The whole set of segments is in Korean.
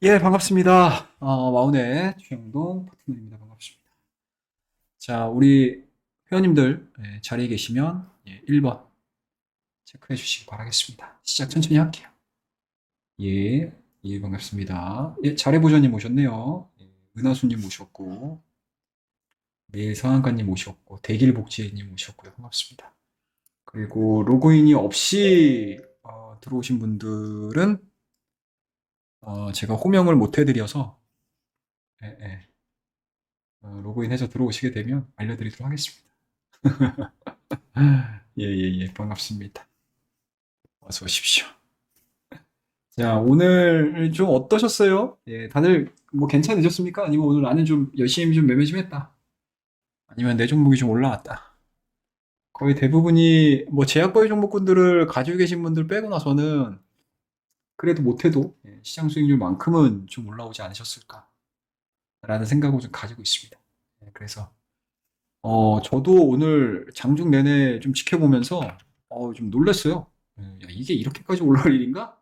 예, 반갑습니다. 마운의 최영동 파트너입니다. 반갑습니다. 자, 우리 회원님들 자리에 계시면 1번 체크해 주시기 바라겠습니다. 시작 천천히 할게요. 예, 예, 반갑습니다. 예, 잘해보자님 오셨네요. 예, 은하수님 오셨고, 매일 상한가님 오셨고, 대길복지님 오셨고요. 반갑습니다. 그리고 로그인이 없이 들어오신 분들은 제가 호명을 못 해드려서 예, 예. 로그인해서 들어오시게 되면 알려드리도록 하겠습니다. 예, 예, 예, 반갑습니다. 어서 오십시오. 자, 오늘 좀 어떠셨어요? 예, 다들 뭐 괜찮으셨습니까? 아니면 오늘 나는 좀 열심히 좀 매매 좀 했다. 아니면 내 종목이 좀 올라왔다. 거의 대부분이 뭐 제약바이오 종목군들을 가지고 계신 분들 빼고 나서는 그래도 못해도 시장 수익률만큼은 좀 올라오지 않으셨을까라는 생각을 좀 가지고 있습니다. 예, 그래서 저도 오늘 장중 내내 좀 지켜보면서 좀 놀랐어요. 예, 야, 이게 이렇게까지 올라올 일인가?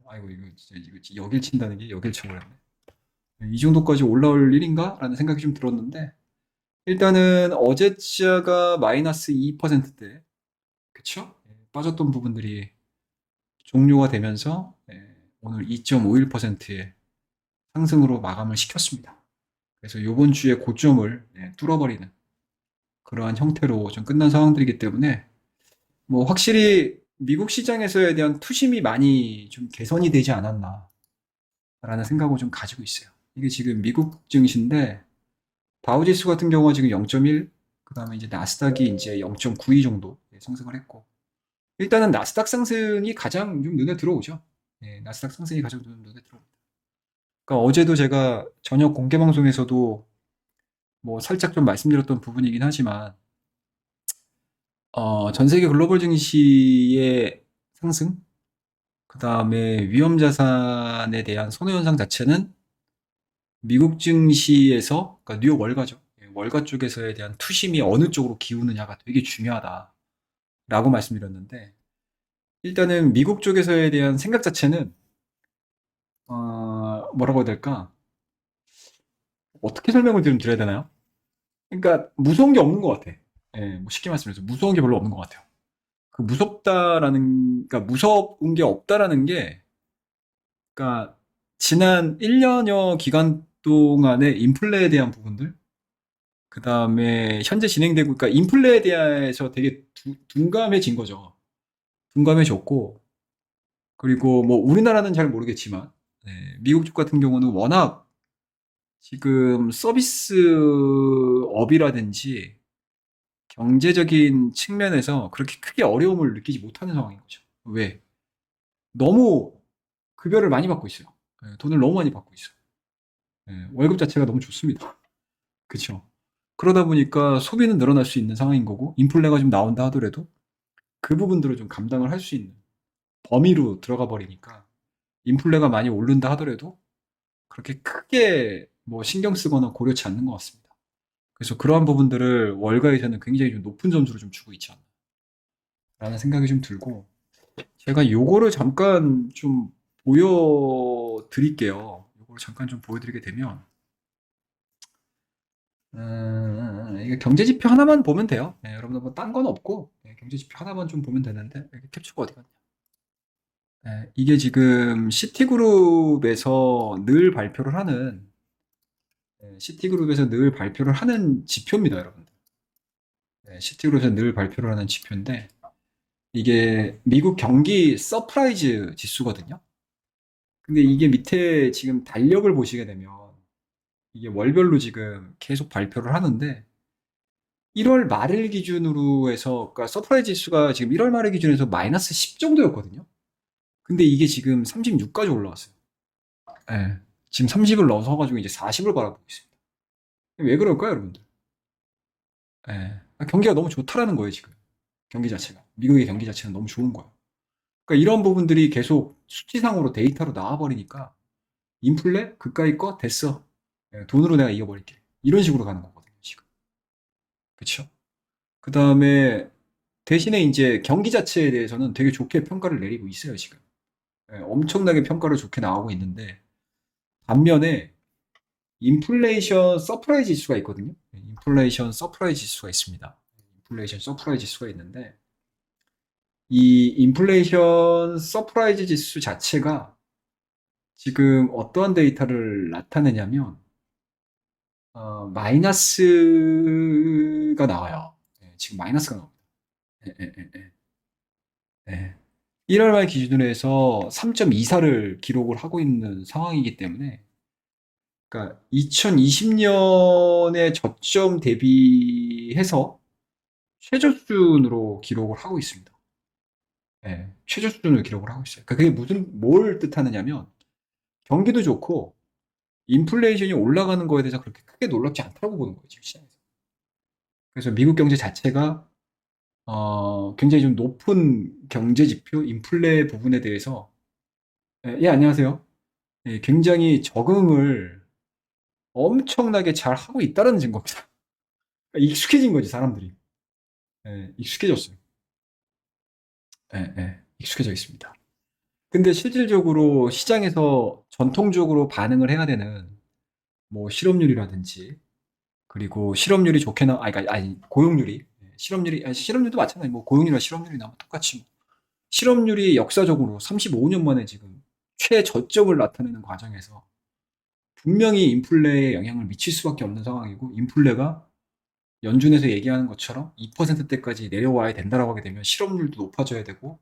아이고, 이거 진짜 이거 여길 친다는 게 여길 쳐버렸네. 예, 이 정도까지 올라올 일인가? 라는 생각이 좀 들었는데, 일단은 어제자가 마이너스 2%대, 그쵸? 예, 빠졌던 부분들이 종료가 되면서 오늘 2.51%의 상승으로 마감을 시켰습니다. 그래서 이번 주에 고점을 뚫어버리는 그러한 형태로 좀 끝난 상황들이기 때문에 뭐 확실히 미국 시장에서에 대한 투심이 많이 좀 개선이 되지 않았나라는 생각을 좀 가지고 있어요. 이게 지금 미국 증시인데 다우지수 같은 경우가 지금 0.1, 그다음에 이제 나스닥이 이제 0.92 정도 상승을 했고 일단은 나스닥 상승이 가장 좀 눈에 들어오죠. 예, 나스닥 상승이 가장 좀 눈에 들어옵니다. 그러니까 어제도 제가 저녁 공개 방송에서도 뭐 살짝 좀 말씀드렸던 부분이긴 하지만 전 세계 글로벌 증시의 상승, 그 다음에 위험 자산에 대한 선호 현상 자체는 미국 증시에서, 그러니까 뉴욕 월가죠. 예, 월가 쪽에서에 대한 투심이 어느 쪽으로 기우느냐가 되게 중요하다라고 말씀드렸는데, 일단은 미국 쪽에서에 대한 생각 자체는, 뭐라고 해야 될까? 어떻게 설명을 좀 드려야 되나요? 그러니까 무서운 게 없는 것 같아. 예, 뭐 쉽게 말씀해서 무서운 게 별로 없는 것 같아요. 그 그러니까 무서운 게 없다라는 게, 그러니까 지난 1년여 기간 동안의 인플레에 대한 부분들, 그 다음에 현재 진행되고, 그러니까 인플레에 대해서 되게 둔감해진 거죠. 둔감해졌고, 그리고 뭐 우리나라는 잘 모르겠지만, 미국 쪽 같은 경우는 워낙 지금 서비스업이라든지 경제적인 측면에서 그렇게 크게 어려움을 느끼지 못하는 상황인 거죠. 왜? 너무 급여를 많이 받고 있어요. 돈을 너무 많이 받고 있어요. 월급 자체가 너무 좋습니다. 그쵸? 그러다 보니까 소비는 늘어날 수 있는 상황인 거고, 인플레가 좀 나온다 하더라도 그 부분들을 좀 감당을 할 수 있는 범위로 들어가 버리니까 인플레가 많이 오른다 하더라도 그렇게 크게 뭐 신경 쓰거나 고려치 않는 것 같습니다. 그래서 그러한 부분들을 월가에서는 굉장히 좀 높은 점수를 좀 주고 있지 않나라는 생각이 좀 들고, 제가 요거를 잠깐 좀 보여드릴게요. 요거를 잠깐 좀 보여드리게 되면, 이게 경제 지표 하나만 보면 돼요. 여러분들 뭐 딴 건 없고, 경제 지표 하나만 좀 보면 되는데, 이게 캡처가 어디 갔냐? 이게 지금 시티그룹에서 늘 발표를 하는, 시티그룹에서 늘 발표를 하는 지표입니다, 여러분들. 시티그룹에서 늘 발표를 하는 지표인데, 이게 미국 경기 서프라이즈 지수거든요. 근데 이게 밑에 지금 달력을 보시게 되면, 이게 월별로 지금 계속 발표를 하는데, 1월 말일 기준으로 해서, 그러니까 서프라이즈 지수가 지금 1월 말일 기준에서 마이너스 10 정도였거든요. 근데 이게 지금 36까지 올라왔어요. 예. 지금 30을 넘어서가지고 이제 40을 바라보고 있습니다. 왜 그럴까요, 여러분들? 예. 경기가 너무 좋다라는 거예요, 지금. 경기 자체가. 미국의 경기 자체는 너무 좋은 거예요. 그러니까 이런 부분들이 계속 수치상으로 데이터로 나와버리니까 인플레? 그까이 거? 됐어. 돈으로 내가 이겨버릴게. 이런 식으로 가는 거거든요, 지금. 그쵸? 그 다음에 대신에 이제 경기 자체에 대해서는 되게 좋게 평가를 내리고 있어요, 지금. 엄청나게 평가를 좋게 나오고 있는데, 반면에 인플레이션 서프라이즈 지수가 있거든요. 인플레이션 서프라이즈 지수가 있습니다. 인플레이션 서프라이즈 지수가 있는데 이 인플레이션 서프라이즈 지수 자체가 지금 어떠한 데이터를 나타내냐면 마이너스가 나와요. 지금 마이너스가 나옵니다. 예, 예, 예, 예. 예. 1월 말 기준으로 해서 3.24를 기록을 하고 있는 상황이기 때문에 그러니까 2020년의 저점 대비해서 최저 수준으로 기록을 하고 있습니다. 예, 최저 수준으로 기록을 하고 있어요. 그러니까 그게 뭘 뜻하느냐면 경기도 좋고 인플레이션이 올라가는 거에 대해서 그렇게 크게 놀랍지 않다고 보는 거예요, 지금 시장에서. 그래서 미국 경제 자체가 굉장히 좀 높은 경제 지표, 인플레 부분에 대해서 예, 예, 안녕하세요. 예, 굉장히 적응을 엄청나게 잘 하고 있다는 증거입니다. 그러니까 익숙해진 거지, 사람들이. 예, 익숙해졌어요. 예, 예, 익숙해져 있습니다. 근데 실질적으로 시장에서 전통적으로 반응을 해야 되는 뭐 실업률이라든지 그리고 실업률이 좋게 그러니까 아니 고용률이 실업률이 실업률도 마찬가지 뭐 고용률이나 실업률이 나면 똑같이 뭐. 실업률이 역사적으로 35년 만에 지금 최저점을 나타내는 과정에서 분명히 인플레에 영향을 미칠 수밖에 없는 상황이고 인플레가 연준에서 얘기하는 것처럼 2%대까지 내려와야 된다라고 하게 되면 실업률도 높아져야 되고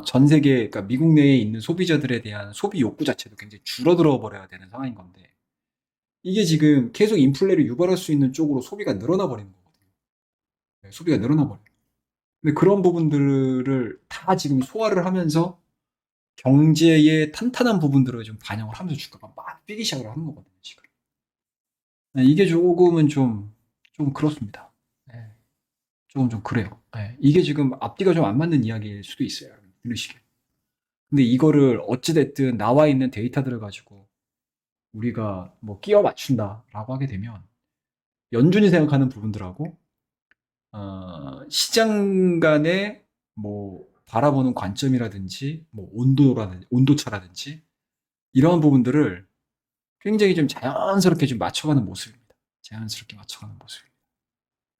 전 세계 그러니까 미국 내에 있는 소비자들에 대한 소비 욕구 자체도 굉장히 줄어들어 버려야 되는 상황인 건데 이게 지금 계속 인플레를 유발할 수 있는 쪽으로 소비가 늘어나 버리는 거거든요. 네, 소비가 늘어나 버려요. 근데 그런 부분들을 다 지금 소화를 하면서 경제의 탄탄한 부분들을 좀 반영을 하면서 주가가 막 뛰기 시작을 하는 거거든요, 지금. 네, 이게 조금은 좀 그렇습니다. 네, 조금 좀 그래요. 네, 이게 지금 앞뒤가 좀 안 맞는 이야기일 수도 있어요. 들으시기에. 근데 이거를 어찌됐든 나와 있는 데이터들을 가지고 우리가 뭐 끼워 맞춘다라고 하게 되면 연준이 생각하는 부분들하고 시장 간의 뭐 바라보는 관점이라든지 뭐 온도라든지 온도차라든지 이러한 부분들을 굉장히 좀 자연스럽게 좀 맞춰가는 모습입니다. 자연스럽게 맞춰가는 모습입니다.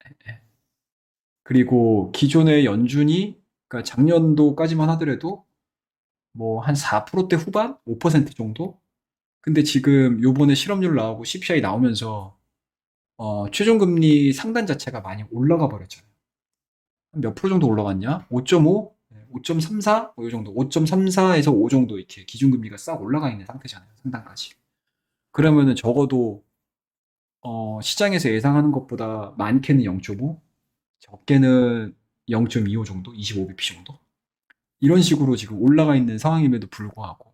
예, 예. 그리고 기존의 연준이 그러니까 작년도까지만 하더라도 뭐 한 4%대 후반, 5% 정도. 근데 지금 요번에 실업률 나오고 CPI 나오면서 최종금리 상단 자체가 많이 올라가 버렸잖아요. 몇 프로 정도 올라갔냐? 5.5, 5.34, 뭐이 정도, 5.34에서 5 정도 이렇게 기준금리가 싹 올라가 있는 상태잖아요. 상단까지. 그러면은 적어도 시장에서 예상하는 것보다 많게는 0.5, 적게는 0.25 정도, 25bp 정도. 이런 식으로 지금 올라가 있는 상황임에도 불구하고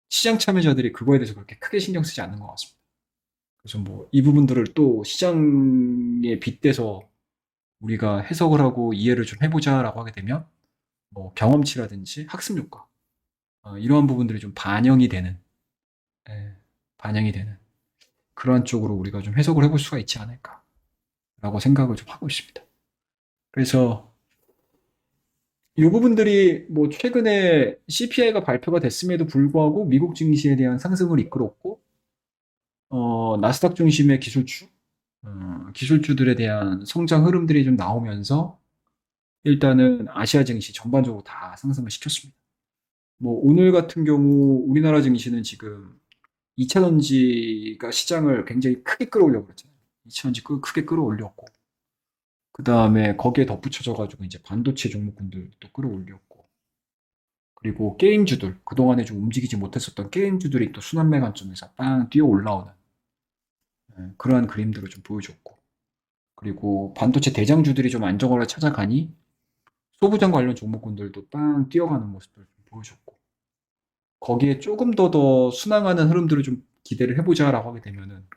시장 참여자들이 그거에 대해서 그렇게 크게 신경 쓰지 않는 것 같습니다. 그래서 뭐 이 부분들을 또 시장에 빗대서 우리가 해석을 하고 이해를 좀 해보자라고 하게 되면 뭐 경험치라든지 학습 효과 이러한 부분들이 좀 반영이 되는 예, 반영이 되는 그러한 쪽으로 우리가 좀 해석을 해볼 수가 있지 않을까라고 생각을 좀 하고 있습니다. 그래서 이 부분들이 뭐 최근에 CPI가 발표가 됐음에도 불구하고 미국 증시에 대한 상승을 이끌었고 나스닥 중심의 기술주 기술주들에 대한 성장 흐름들이 좀 나오면서 일단은 아시아 증시 전반적으로 다 상승을 시켰습니다. 뭐 오늘 같은 경우 우리나라 증시는 지금 2차전지가 시장을 굉장히 크게 끌어올려 버렸잖아요. 2차전지 크게 끌어올렸고 그 다음에 거기에 덧붙여져 가지고 이제 반도체 종목군들도 끌어올렸고 그리고 게임주들 그동안에 좀 움직이지 못했었던 게임주들이 또 순환매 관점에서 빵 뛰어 올라오는 그러한 그림들을 좀 보여줬고 그리고 반도체 대장주들이 좀 안정화를 찾아가니 소부장 관련 종목군들도 빵 뛰어가는 모습들을 좀 보여줬고 거기에 조금 더 순항하는 흐름들을 좀 기대를 해보자라고 하게 되면은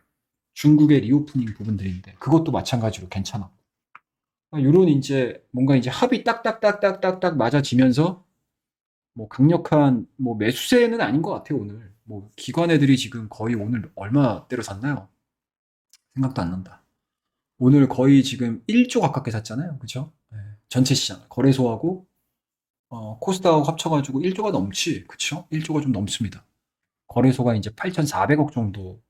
중국의 리오프닝 부분들인데 그것도 마찬가지로 괜찮았고 요런 이제 뭔가 이제 합이 딱딱딱딱딱딱 맞아지면서 뭐 강력한 뭐 매수세는 아닌 것 같아요 오늘 뭐 기관 애들이 지금 거의 오늘 얼마 때려 샀나요? 생각도 안 난다. 오늘 거의 지금 1조 가깝게 샀잖아요, 그죠? 네. 전체 시장 거래소하고 코스닥하고 합쳐가지고 1조가 넘지, 그쵸? 1조가 좀 넘습니다. 거래소가 이제 8,400억 정도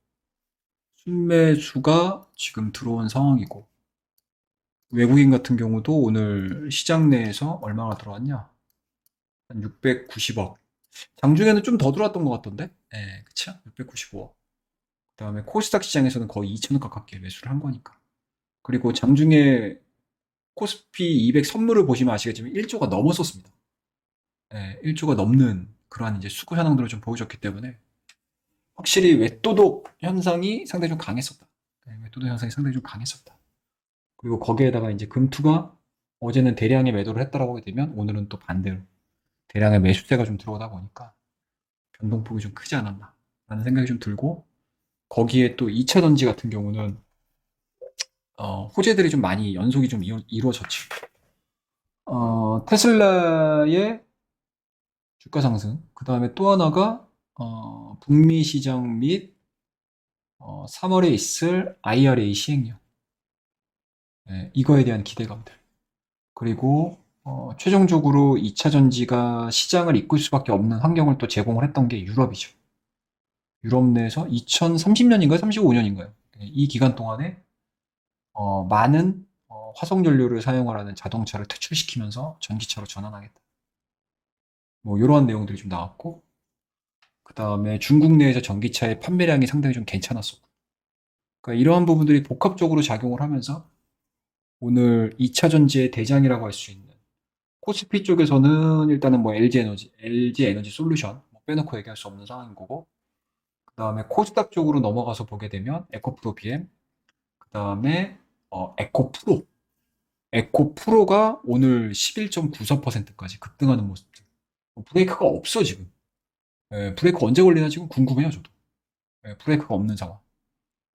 순매수가 지금 들어온 상황이고, 외국인 같은 경우도 오늘 시장 내에서 얼마나 들어왔냐? 한 690억. 장중에는 좀 더 들어왔던 것 같던데? 예, 그쵸? 695억. 그 다음에 코스닥 시장에서는 거의 2천억 가깝게 매수를 한 거니까. 그리고 장중에 코스피 200 선물을 보시면 아시겠지만 1조가 넘었었습니다. 예, 1조가 넘는 그러한 이제 수급 현황들을 좀 보여줬기 때문에 확실히 외도독 현상이 상당히 좀 강했었다. 예, 외도독 현상이 상당히 좀 강했었다. 그리고 거기에다가 이제 금투가 어제는 대량의 매도를 했다라고 하게 되면 오늘은 또 반대로 대량의 매수세가 좀 들어오다 보니까 변동폭이 좀 크지 않았나 라는 생각이 좀 들고, 거기에 또 2차 전지 같은 경우는 호재들이 좀 많이 연속이 좀 이루어졌죠. 테슬라의 주가 상승, 그 다음에 또 하나가 북미 시장 및 3월에 있을 IRA 시행령, 예, 이거에 대한 기대감들, 그리고 최종적으로 2차 전지가 시장을 이끌 수밖에 없는 환경을 또 제공을 했던 게 유럽이죠. 유럽 내에서 2030년인가요? 35년인가요? 이 기간 동안에 많은 화석 연료를 사용하라는 자동차를 퇴출시키면서 전기차로 전환하겠다. 뭐 이러한 내용들이 좀 나왔고, 그 다음에 중국 내에서 전기차의 판매량이 상당히 좀 괜찮았었고, 그러니까 이러한 부분들이 복합적으로 작용을 하면서 오늘 2차 전지의 대장이라고 할 수 있는 코스피 쪽에서는 일단은 뭐 LG 에너지 솔루션 뭐 빼놓고 얘기할 수 없는 상황인 거고, 그 다음에 코스닥 쪽으로 넘어가서 보게 되면 에코프로 BM, 그 다음에 에코프로, 에코프로가 오늘 11.94%까지 급등하는 모습들. 브레이크가 없어 지금. 예, 브레이크 언제 걸리나 지금 궁금해요 저도. 예, 브레이크가 없는 상황.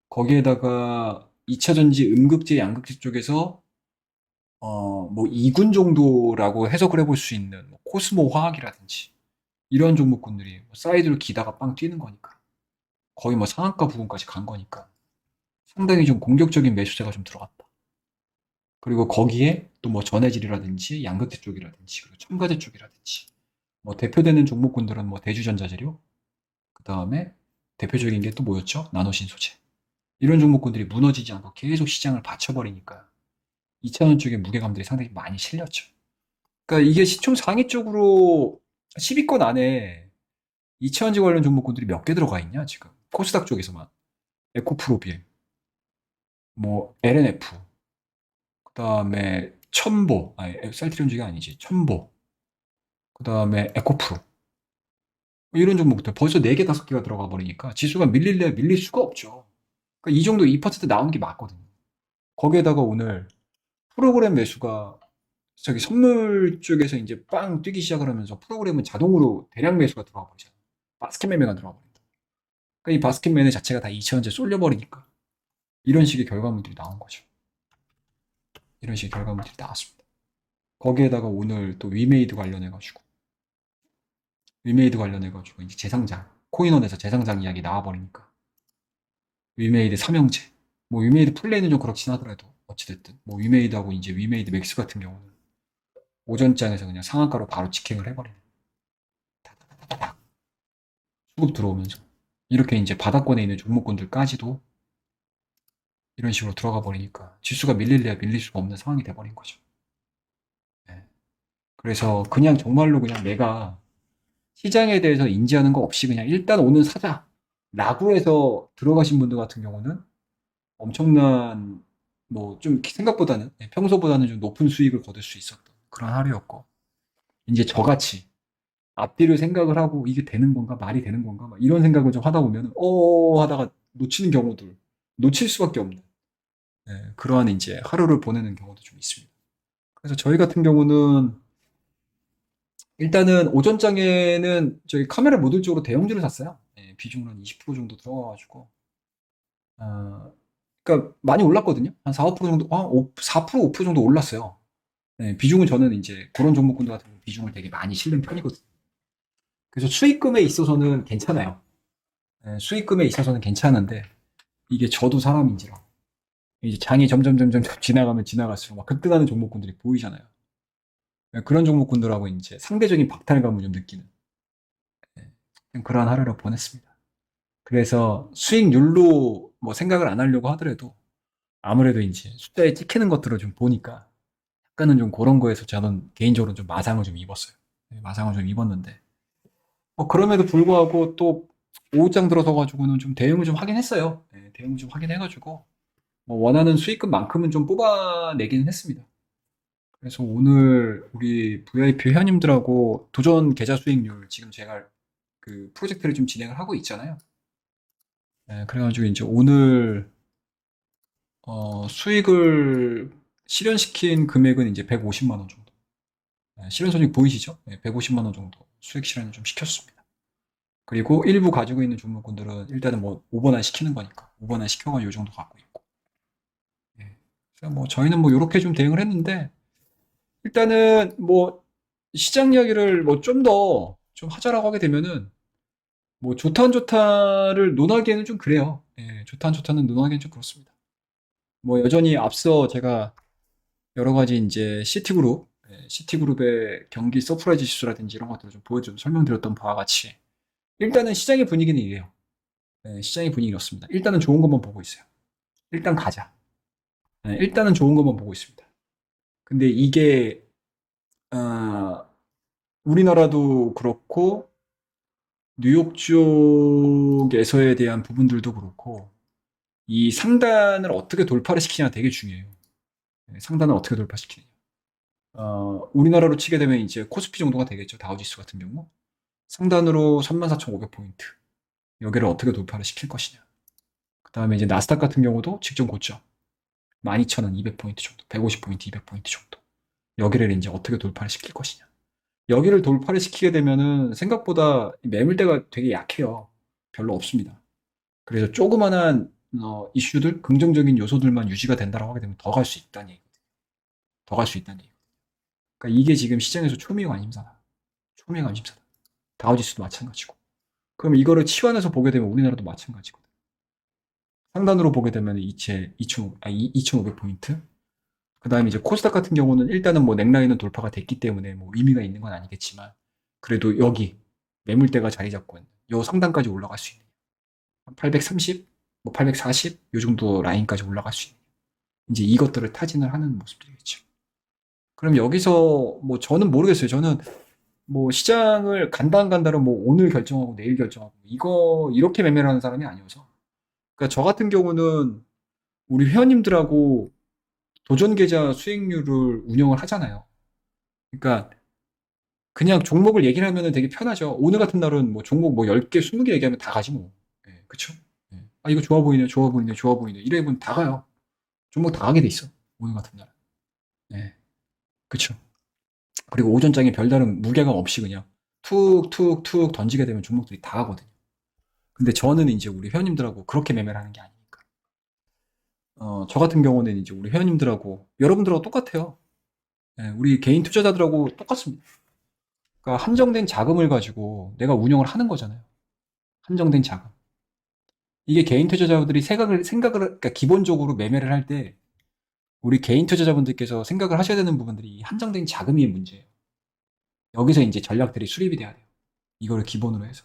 거기에다가 2차 전지 음극재 양극재 쪽에서 뭐 2군 정도라고 해석을 해볼 수 있는 뭐 코스모 화학이라든지 이런 종목군들이 뭐 사이드로 기다가 빵 뛰는 거니까, 거의 뭐 상한가 부분까지 간 거니까 상당히 좀 공격적인 매수세가 좀 들어갔다. 그리고 거기에 또 뭐 전해질이라든지 양극재 쪽이라든지 그리고 첨가제 쪽이라든지 뭐 대표되는 종목군들은 뭐 대주전자재료, 그 다음에 대표적인 게 또 뭐였죠? 나노신소재. 이런 종목군들이 무너지지 않고 계속 시장을 받쳐버리니까 2차원 쪽의 무게감들이 상당히 많이 실렸죠. 그러니까 이게 시총 상위 쪽으로 10위권 안에 2차원지 관련 종목군들이 몇 개 들어가 있냐 지금 코스닥 쪽에서만. 에코프로비엠, 뭐 LNF, 그 다음에 첨보, 아니 셀트리온주가 아니지, 첨보, 그 다음에 에코프로, 뭐 이런 종목들 벌써 4개 5개가 들어가 버리니까 지수가 밀릴래 밀릴 수가 없죠. 그러니까 이 정도 2% 나오는 게 맞거든요. 거기에다가 오늘 프로그램 매수가 저기 선물 쪽에서 이제 빵 뛰기 시작을 하면서 프로그램은 자동으로 대량 매수가 들어가 버리잖아요. 바스켓 매매가 들어가 버린다. 그러니까 이 바스켓 매매 자체가 다 2차원제 쏠려 버리니까 이런 식의 결과물들이 나온 거죠. 이런 식의 결과물들이 나왔습니다. 거기에다가 오늘 또 위메이드 관련해가지고 이제 재상장, 코인원에서 재상장 이야기 나와버리니까 위메이드 삼형제, 뭐 위메이드 플레이는 좀 그렇긴 하더라도 어찌됐든 뭐 위메이드하고 이제 위메이드 맥스 같은 경우는 오전장에서 그냥 상한가로 바로 직행을 해버리는, 수급 들어오면서 이렇게 이제 바닥권에 있는 종목군들까지도 이런 식으로 들어가 버리니까 지수가 밀릴래야 밀릴 수가 없는 상황이 돼버린 거죠. 네. 그래서 그냥 정말로 그냥 내가 시장에 대해서 인지하는 거 없이 그냥 일단 오늘 사자 라고 해서 들어가신 분들 같은 경우는 엄청난 뭐 좀 생각보다는, 평소보다는 좀 높은 수익을 거둘 수 있었던 그런 하루였고, 이제 저같이 앞뒤를 생각을 하고 이게 되는 건가 말이 되는 건가 막 이런 생각을 좀 하다 보면 하다가 놓치는 경우들, 놓칠 수밖에 없는, 그러한 이제 하루를 보내는 경우도 좀 있습니다. 그래서 저희 같은 경우는 일단은 오전장에는 저희 카메라 모듈 쪽으로 대형주를 샀어요. 비중은 한 20% 정도 들어가가지고 그러니까 많이 올랐거든요. 한 4, 5% 정도, 4%, 5% 정도 올랐어요. 비중은 저는 이제 그런 종목군들 같은 경우 비중을 되게 많이 실는 편이거든요. 그래서 수익금에 있어서는 괜찮아요. 수익금에 있어서는 괜찮은데 이게 저도 사람인지라 이제 장이 점점 지나가면 지나갈수록 막 급등하는 종목군들이 보이잖아요. 그런 종목군들하고 이제 상대적인 박탈감을 좀 느끼는, 그런 하루를 보냈습니다. 그래서 수익률로 뭐 생각을 안 하려고 하더라도 아무래도 이제 숫자에 찍히는 것들을 좀 보니까 약간은 좀 그런 거에서 저는 개인적으로 좀 마상을 좀 입었어요. 네, 마상을 좀 입었는데 그럼에도 불구하고 또 오후장 들어서 가지고는 좀 대응을 좀 하긴 했어요. 네, 대응을 좀 하긴 해가지고 뭐 원하는 수익금만큼은 좀 뽑아내기는 했습니다. 그래서 오늘 우리 VIP 회원님들하고 도전 계좌 수익률 지금 제가 그 프로젝트를 좀 진행을 하고 있잖아요. 네, 그래가지고 이제 오늘 수익을 실현시킨 금액은 이제 150만 원 정도. 네, 실현 손익 보이시죠? 네, 150만 원 정도 수익 실현을 좀 시켰습니다. 그리고 일부 가지고 있는 종목군들은 일단은 뭐 오버날 시키는 거니까 오버날 시켜가지고 이 정도 갖고 있고. 예. 그래서 뭐 저희는 뭐 이렇게 좀 대응을 했는데 일단은 뭐 시장 이야기를 뭐 좀 더 좀 하자라고 하게 되면은 뭐 좋다 안 좋다를 논하기에는 좀 그래요. 예, 좋다 안 좋다는 논하기에는 좀 그렇습니다. 뭐 여전히 앞서 제가 여러 가지 이제 시티그룹, 시티그룹의 경기 서프라이즈 지수라든지 이런 것들을 좀 보여줘 설명드렸던 바와 같이 일단은 시장의 분위기는 이래요. 시장의 분위기 이렇습니다. 일단은 좋은 것만 보고 있어요. 일단 가자. 일단은 좋은 것만 보고 있습니다. 근데 이게 어, 우리나라도 그렇고 뉴욕 쪽에서에 대한 부분들도 그렇고 이 상단을 어떻게 돌파를 시키냐 되게 중요해요. 상단을 어떻게 돌파시키느냐. 우리나라로 치게 되면 이제 코스피 정도가 되겠죠. 다우지수 같은 경우. 상단으로 34,500포인트. 여기를 어떻게 돌파를 시킬 것이냐. 그 다음에 이제 나스닥 같은 경우도 직전 고점. 12,200포인트 정도. 150포인트, 200포인트 정도. 여기를 이제 어떻게 돌파를 시킬 것이냐. 여기를 돌파를 시키게 되면은 생각보다 매물대가 되게 약해요. 별로 없습니다. 그래서 조그만한 이슈들, 긍정적인 요소들만 유지가 된다고 하게 되면 더 갈 수 있다는 얘기거든요. 더 갈 수 있다는 얘기. 그러니까 이게 지금 시장에서 초미의 관심사다. 초미의 관심사다. 다우지수도 마찬가지고. 그럼 이거를 치환해서 보게 되면 우리나라도 마찬가지거든. 상단으로 보게 되면 2,500포인트. 그 다음에 이제 코스닥 같은 경우는 일단은 뭐 넥라인은 돌파가 됐기 때문에 뭐 의미가 있는 건 아니겠지만 그래도 여기 매물대가 자리 잡고 있는 요 상단까지 올라갈 수 있는 830, 뭐 840, 요 정도 라인까지 올라갈 수 있는 이제 이것들을 타진을 하는 모습들이겠죠. 그럼 여기서 뭐 저는 모르겠어요. 저는 뭐 시장을 간다 안 간다를 뭐 오늘 결정하고 내일 결정하고 이거 이렇게 매매를 하는 사람이 아니어서 그러니까 저 같은 경우는 우리 회원님들하고 도전 계좌 수익률을 운영을 하잖아요. 그러니까 그냥 종목을 얘기를 하면은 되게 편하죠. 오늘 같은 날은 뭐 종목 뭐 10개, 20개 얘기하면 다 가지 뭐. 예, 그쵸? 예. 아, 이거 좋아 보이네, 좋아 보이네, 좋아 보이네. 이래 보면 다 가요. 종목 다 가게 돼 있어. 오늘 같은 날. 예, 그쵸. 그리고 오전장에 별다른 무게감 없이 그냥 툭, 툭, 툭 던지게 되면 종목들이 다 가거든요. 근데 저는 이제 우리 회원님들하고 그렇게 매매를 하는 게 아니니까. 저 같은 경우는 이제 우리 회원님들하고 여러분들하고 똑같아요. 예, 우리 개인 투자자들하고 똑같습니다. 그러니까 한정된 자금을 가지고 내가 운영을 하는 거잖아요. 한정된 자금. 이게 개인 투자자분들이 그러니까 기본적으로 매매를 할 때 우리 개인 투자자분들께서 생각을 하셔야 되는 부분들이 한정된 자금이 문제예요. 여기서 이제 전략들이 수립이 돼야 돼요. 이거를 기본으로 해서.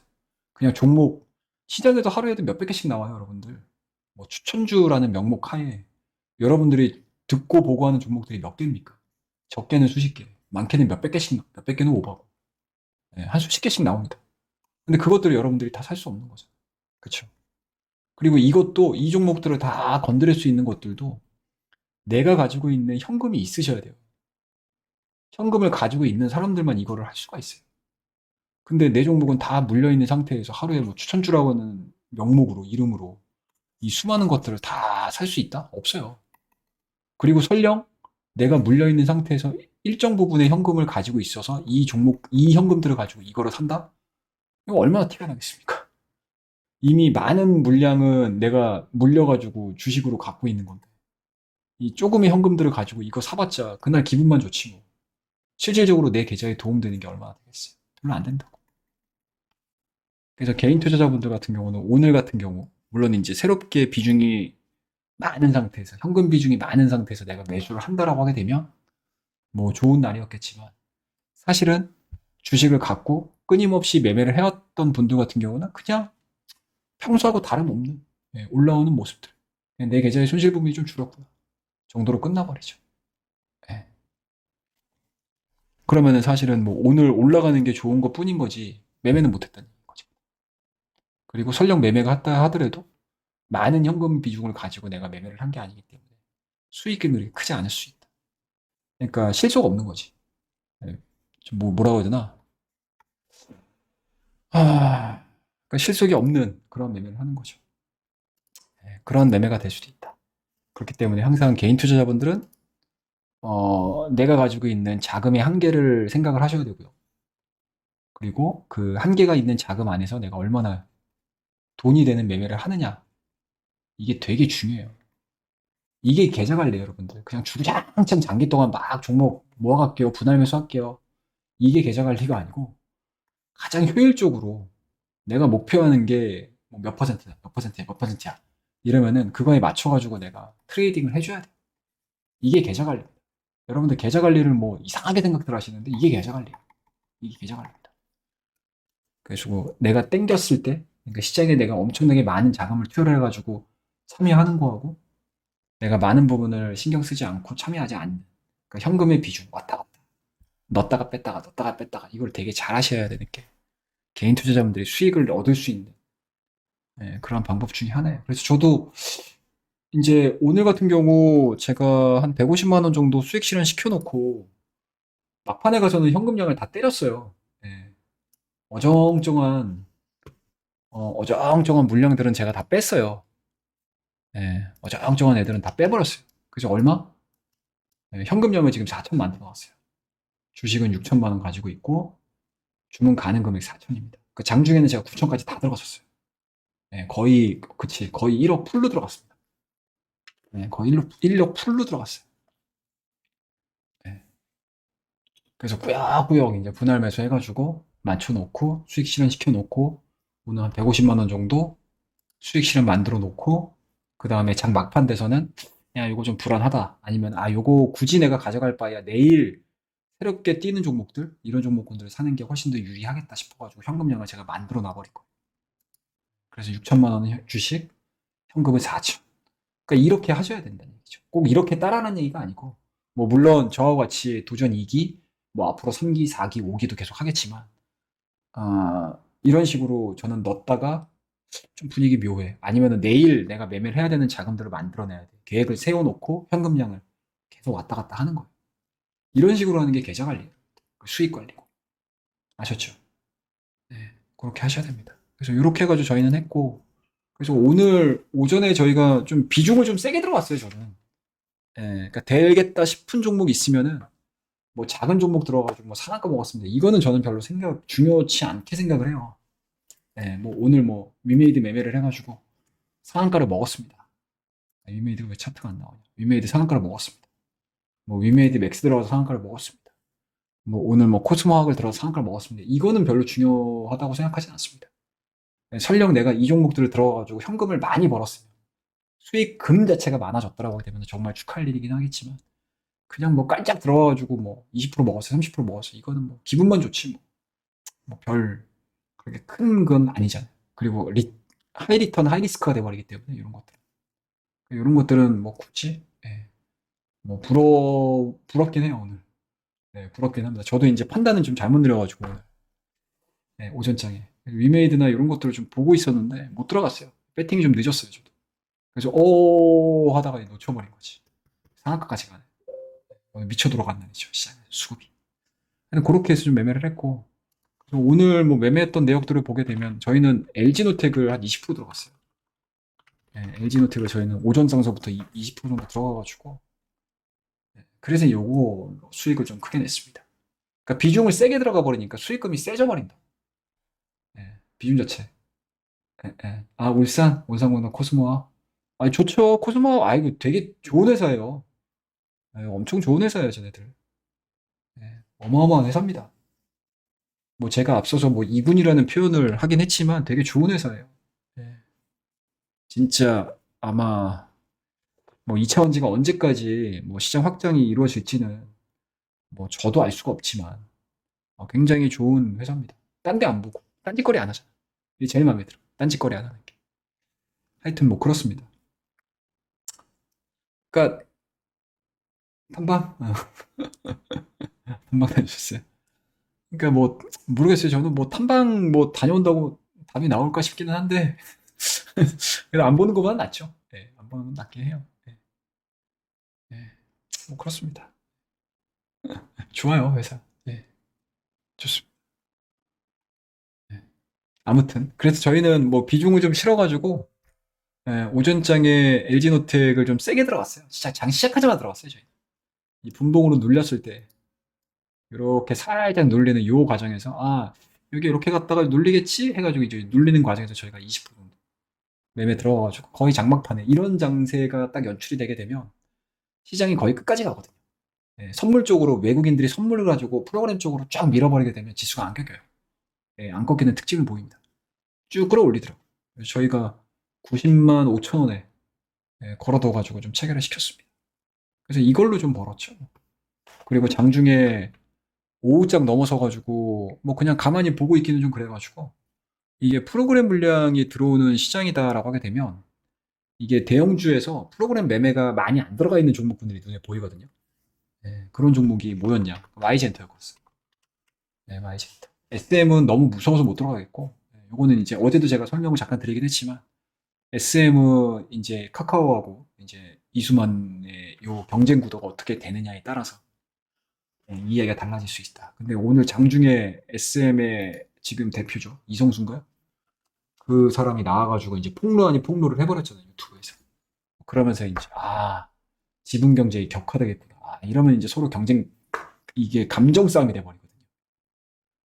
그냥 종목, 시장에도 하루에도 몇백 개씩 나와요, 여러분들. 뭐 추천주라는 명목 하에 여러분들이 듣고 보고 하는 종목들이 몇 개입니까? 적게는 수십 개, 많게는 몇백 개씩, 몇백 개는 오버고. 네, 한 수십 개씩 나옵니다. 근데 그것들을 여러분들이 다 살 수 없는 거죠. 그쵸? 그리고 이것도 이 종목들을 다 건드릴 수 있는 것들도 내가 가지고 있는 현금이 있으셔야 돼요. 현금을 가지고 있는 사람들만 이거를 할 수가 있어요. 근데 내 종목은 다 물려있는 상태에서 하루에 뭐 추천주라고 하는 명목으로, 이름으로 이 수많은 것들을 다 살 수 있다? 없어요. 그리고 설령 내가 물려있는 상태에서 일정 부분의 현금을 가지고 있어서 이 종목, 이 현금들을 가지고 이거를 산다? 이거 얼마나 티가 나겠습니까? 이미 많은 물량은 내가 물려가지고 주식으로 갖고 있는 건데. 이 조금의 현금들을 가지고 이거 사봤자 그날 기분만 좋지 뭐. 실질적으로 내 계좌에 도움되는 게 얼마나 되겠어요? 별로 안 된다고. 그래서 개인 투자자분들 같은 경우는 오늘 같은 경우, 물론 이제 새롭게 비중이 많은 상태에서, 현금 비중이 많은 상태에서 내가 매수를 한다라고 하게 되면 뭐 좋은 날이었겠지만 사실은 주식을 갖고 끊임없이 매매를 해왔던 분들 같은 경우는 그냥 평소하고 다름없는 예, 올라오는 모습들. 예, 내 계좌의 손실 부분이 좀 줄었구나. 정도로 끝나버리죠. 예. 그러면은 사실은 뭐 오늘 올라가는 게 좋은 것 뿐인 거지, 매매는 못했다는 거죠. 그리고 설령 매매가 했다 하더라도 많은 현금 비중을 가지고 내가 매매를 한 게 아니기 때문에 수익이 그렇게 크지 않을 수 있다. 그러니까 실속 없는 거지. 예. 좀 뭐라고 해야 되나? 그러니까 실속이 없는 그런 매매를 하는 거죠. 예, 그런 매매가 될 수도 있다. 그렇기 때문에 항상 개인 투자자분들은 내가 가지고 있는 자금의 한계를 생각을 하셔야 되고요. 그리고 그 한계가 있는 자금 안에서 내가 얼마나 돈이 되는 매매를 하느냐. 이게 되게 중요해요. 이게 계좌 관리예요, 여러분들. 그냥 주구장창 장기 동안 막 종목 모아갈게요. 분할 매수할게요. 이게 계좌 관리가 아니고 가장 효율적으로 내가 목표하는 게 뭐 몇 퍼센트야, 몇 퍼센트야, 몇 퍼센트야. 이러면은 그거에 맞춰가지고 내가 트레이딩을 해줘야 돼. 이게 계좌 관리입니다. 여러분들 계좌 관리를 뭐 이상하게 생각들 하시는데 이게 계좌 관리예요. 이게 계좌 관리입니다. 그래서 뭐 내가 땡겼을 때, 그러니까 시장에 내가 엄청나게 많은 자금을 투여를 해가지고 참여하는 거하고 내가 많은 부분을 신경 쓰지 않고 참여하지 않는, 그러니까 현금의 비중 왔다 갔다 넣었다가 뺐다가 넣었다가 뺐다가 이걸 되게 잘 하셔야 되는 게 개인 투자자분들이 수익을 얻을 수 있는 예, 그런 방법 중에 하나예요. 그래서 저도 이제 오늘 같은 경우 제가 한 150만 원 정도 수익 실현 시켜놓고 막판에 가서는 현금량을 다 때렸어요. 예, 어정쩡한 어정쩡한 물량들은 제가 다 뺐어요. 예, 어정쩡한 애들은 다 빼버렸어요. 그래서 얼마? 예, 현금량을 지금 4천만 원 나왔어요. 주식은 6천만 원 가지고 있고 주문 가능 금액 4천입니다. 그 장중에는 제가 9천까지 다 들어갔었어요. 예, 거의 그치 거의 1억 풀로 들어갔습니다. 예, 거의 1억 풀로 들어갔어요. 예, 그래서 꾸역꾸역 이제 분할 매수 해가지고 맞춰놓고 수익 실현 시켜놓고 오늘 한 150만 원 정도 수익 실현 만들어 놓고 그 다음에 장 막판 돼서는 야 이거 좀 불안하다 아니면 아 요거 굳이 내가 가져갈 바에야 내일 새롭게 뛰는 종목들 이런 종목군들을 사는 게 훨씬 더 유리하겠다 싶어가지고 현금량을 제가 만들어 놔버릴 거예요. 그래서 6천만 원 주식, 현금은 4천. 그러니까 이렇게 하셔야 된다는 얘기죠. 꼭 이렇게 따라하는 얘기가 아니고 뭐 물론 저와 같이 도전 2기, 뭐 앞으로 3기, 4기, 5기도 계속 하겠지만 이런 식으로 저는 넣었다가 좀 분위기 묘해. 아니면은 내일 내가 매매를 해야 되는 자금들을 만들어내야 돼. 계획을 세워놓고 현금량을 계속 왔다 갔다 하는 거예요. 이런 식으로 하는 게 계좌 관리예요. 수익 관리고. 아셨죠? 네. 그렇게 하셔야 됩니다. 그래서 이렇게 해가지고 저희는 했고, 그래서 오늘 오전에 저희가 좀 비중을 좀 세게 들어갔어요, 저는. 예, 그러니까 되겠다 싶은 종목 있으면은 뭐 작은 종목 들어가지고 뭐 상한가 먹었습니다. 이거는 저는 별로 중요치 않게 생각을 해요. 예, 뭐 오늘 뭐 위메이드 매매를 해가지고 상한가를 먹었습니다. 위메이드가 왜 차트가 안 나오냐. 위메이드 상한가를 먹었습니다. 뭐 위메이드 맥스 들어가서 상한가를 먹었습니다. 뭐 오늘 뭐 코스모학을 들어서 상한가를 먹었습니다. 이거는 별로 중요하다고 생각하지 않습니다. 설령 내가 이 종목들을 들어가지고 현금을 많이 벌었으면 수익금 자체가 많아졌더라고 되면 정말 축하할 일이긴 하겠지만 그냥 뭐 깔짝 들어가가지고 뭐 20% 먹었어, 30% 먹었어. 이거는 뭐 기분만 좋지 뭐. 뭐 별 그렇게 큰 건 아니잖아요. 그리고 하이 리턴, 하이 리스크가 돼버리기 때문에 이런 것들. 이런 것들은 뭐 굳이 예, 뭐 부럽긴 해요 오늘. 네, 부럽긴 합니다. 저도 이제 판단은 좀 잘못 내려가지고 오늘 네, 오전장에 위메이드나 이런 것들을 좀 보고 있었는데 못 들어갔어요. 배팅이 좀 늦었어요 저도. 그래서 오 하다가 놓쳐버린 거지. 상한가까지 가네. 오늘 미쳐 들어간 날이죠 시장에 수급이. 그렇게 해서 좀 매매를 했고 그래서 오늘 뭐 매매했던 내역들을 보게 되면 저희는 LG노텍을 한 20% 들어갔어요. 네, LG노텍을 저희는 오전 장서부터 20% 정도 들어가가지고 네, 그래서 요거 수익을 좀 크게 냈습니다. 그러니까 비중을 세게 들어가 버리니까 수익금이 세져 버린다. 예, 비중 자체. 예, 예. 아, 울산, 원상공단 코스모아. 아, 좋죠. 코스모아, 아, 이거 되게 좋은 회사예요. 예, 엄청 좋은 회사예요, 쟤네들. 예, 어마어마한 회사입니다. 뭐 제가 앞서서 뭐 이군이라는 표현을 하긴 했지만 되게 좋은 회사예요. 예, 진짜 아마 뭐 2차원지가 언제까지 뭐 시장 확장이 이루어질지는 뭐 저도 알 수가 없지만 굉장히 좋은 회사입니다. 딴 데 안 보고 딴짓거리 안 하잖아. 이게 제일 마음에 들어. 딴짓거리 안 하는 게. 하여튼 뭐 그렇습니다. 그러니까 탐방? 탐방 다니셨어요? 그러니까 뭐 모르겠어요. 저는 뭐 탐방 뭐 다녀온다고 답이 나올까 싶기는 한데 그래도 안 보는 것보다 낫죠. 예, 안 보는 건 낫긴 해요. 예, 예. 뭐 그렇습니다. 좋아요, 회사. 예, 좋습니다. 예. 아무튼 그래서 저희는 뭐 비중을 좀 실어가지고 예, 오전장에 LG노텍을 좀 세게 들어갔어요. 진짜 장 시작하자마자 들어갔어요, 저희. 이 분봉으로 눌렸을 때 이렇게 살짝 눌리는 요 과정에서 아 여기 이렇게 갔다가 눌리겠지 해가지고 이제 눌리는 과정에서 저희가 20% 정도 매매 들어가가지고 거의 장막판에 이런 장세가 딱 연출이 되게 되면 시장이 거의 끝까지 가거든요. 예, 선물 쪽으로 외국인들이 선물을 가지고 프로그램 쪽으로 쫙 밀어버리게 되면 지수가 안 꺾여요. 예, 안 꺾이는 특징을 보입니다. 쭉 끌어올리더라고요. 그래서 저희가 90만 5천 원에 예, 걸어둬가지고 좀 체결을 시켰습니다. 그래서 이걸로 좀 벌었죠. 그리고 장중에 오후장 넘어서가지고 뭐 그냥 가만히 보고 있기는 좀 그래가지고 이게 프로그램 물량이 들어오는 시장이다라고 하게 되면 이게 대형주에서 프로그램 매매가 많이 안 들어가 있는 종목군들이 눈에 보이거든요. 예, 그런 종목이 뭐였냐? Y젠터였어요. 네, Y젠터. SM은 너무 무서워서 못 들어가겠고, 요거는 이제 어제도 제가 설명을 잠깐 드리긴 했지만, SM은 이제 카카오하고 이제 이수만의 요 경쟁 구도가 어떻게 되느냐에 따라서 이해가 달라질 수 있다. 근데 오늘 장중에 SM의 지금 대표죠. 이성순가요? 그 사람이 나와가지고 이제 폭로 아닌 폭로를 해버렸잖아요. 유튜브에서. 그러면서 이제, 아, 지분 경쟁이 격화되겠구나. 아, 이러면 이제 서로 경쟁, 이게 감정 싸움이 돼버리거든요.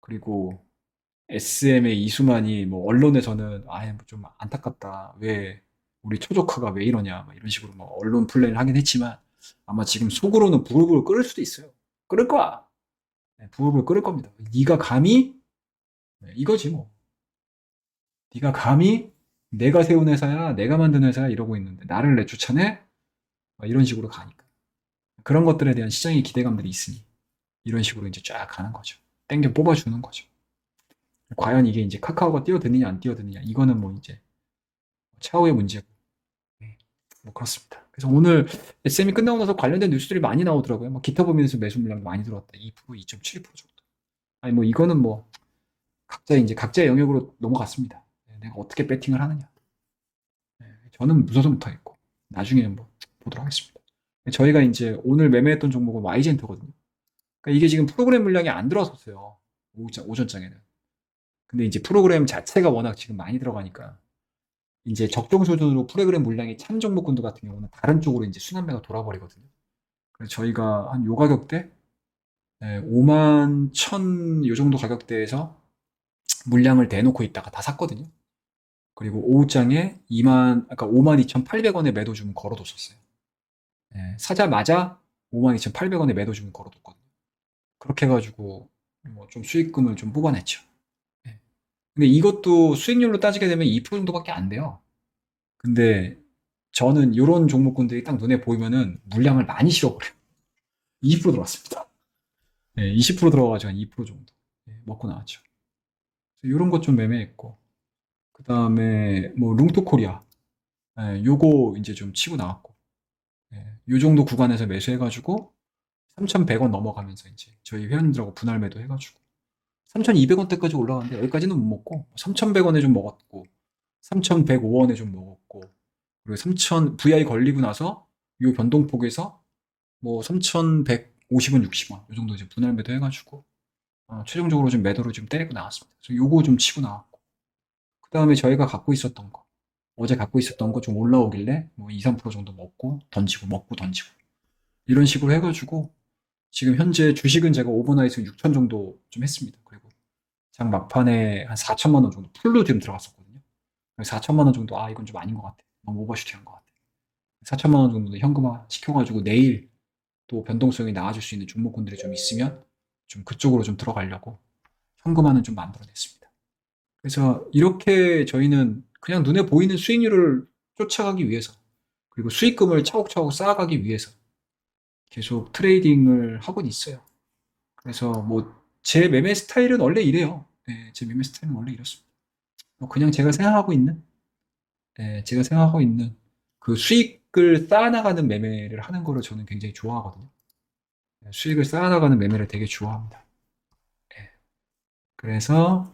그리고 SM의 이수만이 뭐 언론에서는 좀 안타깝다. 왜 우리 초조카가 왜 이러냐. 뭐 이런 식으로 뭐 언론 플레이를 하긴 했지만 아마 지금 속으로는 부글부글 끓을 수도 있어요. 끓을 거야. 네, 부글부글 끓을 겁니다. 네가 감히 네, 이거지 뭐. 네가 감히 내가 세운 회사야, 내가 만든 회사야 이러고 있는데 나를 내쫓아내? 막 이런 식으로 가니까. 그런 것들에 대한 시장의 기대감들이 있으니 이런 식으로 이제 쫙 가는 거죠. 땡겨 뽑아주는 거죠. 과연 이게 이제 카카오가 뛰어드느냐 안 뛰어드느냐 이거는 뭐 이제 차후의 문제고 네, 뭐 그렇습니다. 그래서 오늘 SM이 끝나고 나서 관련된 뉴스들이 많이 나오더라고요. 뭐 기타 범위에서 매수 물량 많이 들어왔다. 2%, 2.7% 정도. 아니 뭐 이거는 뭐 각자 이제 각자의 영역으로 넘어갔습니다. 네, 내가 어떻게 배팅을 하느냐. 네, 저는 무서워서 못하겠고 나중에 뭐 보도록 하겠습니다. 저희가 이제 오늘 매매했던 종목은 Y젠터거든요. 그러니까 이게 지금 프로그램 물량이 안 들어왔었어요. 오전장에는. 근데 이제 프로그램 자체가 워낙 지금 많이 들어가니까 이제 적정 수준으로 프로그램 물량이 찬 종목군들 같은 경우는 다른 쪽으로 이제 순환매가 돌아버리거든요. 그래서 저희가 한 요 가격대, 5만 1,000, 요 정도 가격대에서 물량을 대놓고 있다가 다 샀거든요. 그리고 오후장에 52,800원에 매도 주문 걸어뒀었어요. 사자마자 52,800원에 매도 주문 걸어뒀거든요. 그렇게 해가지고 뭐 좀 수익금을 좀 뽑아냈죠. 예. 근데 이것도 수익률로 따지게 되면 2% 정도밖에 안 돼요. 근데 저는 요런 종목군들이 딱 눈에 보이면은 물량을 많이 실어버려요. 20% 들어왔습니다. 예, 20% 들어가가지고 한 2% 정도 먹고 나왔죠. 요런 것 좀 매매했고 그 다음에 뭐 룽토코리아 요거 이제 좀 치고 나왔고 요 정도 구간에서 매수해가지고 3,100원 넘어가면서 이제 저희 회원님들하고 분할 매도 해가지고 3,200원대까지 올라갔는데 여기까지는 못 먹고 3,100원에 좀 먹었고 3,105원에 좀 먹었고 그리고 3,000 VI 걸리고 나서 요 변동폭에서 뭐 3,150원, 60원 요 정도 이제 분할 매도 해가지고 최종적으로 좀 매도로 좀 때리고 나왔습니다. 그래서 요거 좀 치고 나왔고 그 다음에 저희가 갖고 있었던 거 어제 갖고 있었던 거 좀 올라오길래 뭐 2, 3% 정도 먹고 던지고 먹고 던지고 이런 식으로 해가지고 지금 현재 주식은 제가 오버나이트 6천 정도 좀 했습니다. 그리고 장 막판에 한 4천만 원 정도 풀로 지금 들어갔었거든요. 4천만 원 정도 이건 좀 아닌 것 같아. 너무 오버슈팅한 것 같아. 4천만 원 정도 현금화 시켜가지고 내일 또 변동성이 나아질 수 있는 종목군들이 좀 있으면 좀 그쪽으로 좀 들어가려고 현금화는 좀 만들어냈습니다. 그래서 이렇게 저희는 그냥 눈에 보이는 수익률을 쫓아가기 위해서 그리고 수익금을 차곡차곡 쌓아가기 위해서 계속 트레이딩을 하고 있어요. 그래서 뭐 제 매매 스타일은 원래 이래요. 네, 제 매매 스타일은 원래 이렇습니다. 뭐 그냥 제가 생각하고 있는 제가 생각하고 있는 그 수익을 쌓아나가는 매매를 하는 거를 저는 굉장히 좋아하거든요. 수익을 쌓아나가는 매매를 되게 좋아합니다. 예, 그래서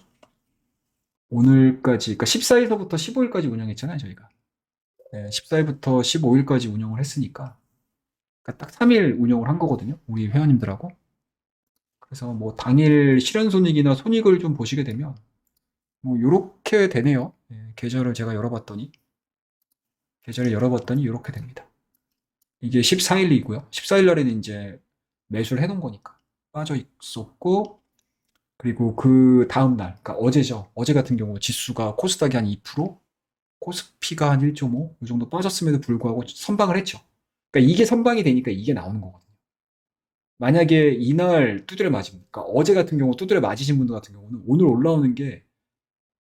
오늘까지, 그러니까 14일서부터 15일까지 운영했잖아요, 저희가. 14일부터 15일까지 운영을 했으니까. 그러니까 딱 3일 운영을 한 거거든요, 우리 회원님들하고. 그래서 뭐 당일 실현손익이나 손익을 좀 보시게 되면, 뭐 요렇게 되네요. 계좌를 제가 열어봤더니 요렇게 됩니다. 이게 14일이고요. 14일 날에는 이제 매수를 해놓은 거니까 빠져 있었고, 그리고 그 다음 날, 그러니까 어제죠. 어제 같은 경우 지수가 코스닥이 한 2%, 코스피가 한 1.5, 이 정도 빠졌음에도 불구하고 선방을 했죠. 그러니까 이게 선방이 되니까 이게 나오는 거거든요. 만약에 이날 두드려 맞으면, 그러니까 어제 같은 경우 두드려 맞으신 분들 같은 경우는 오늘 올라오는 게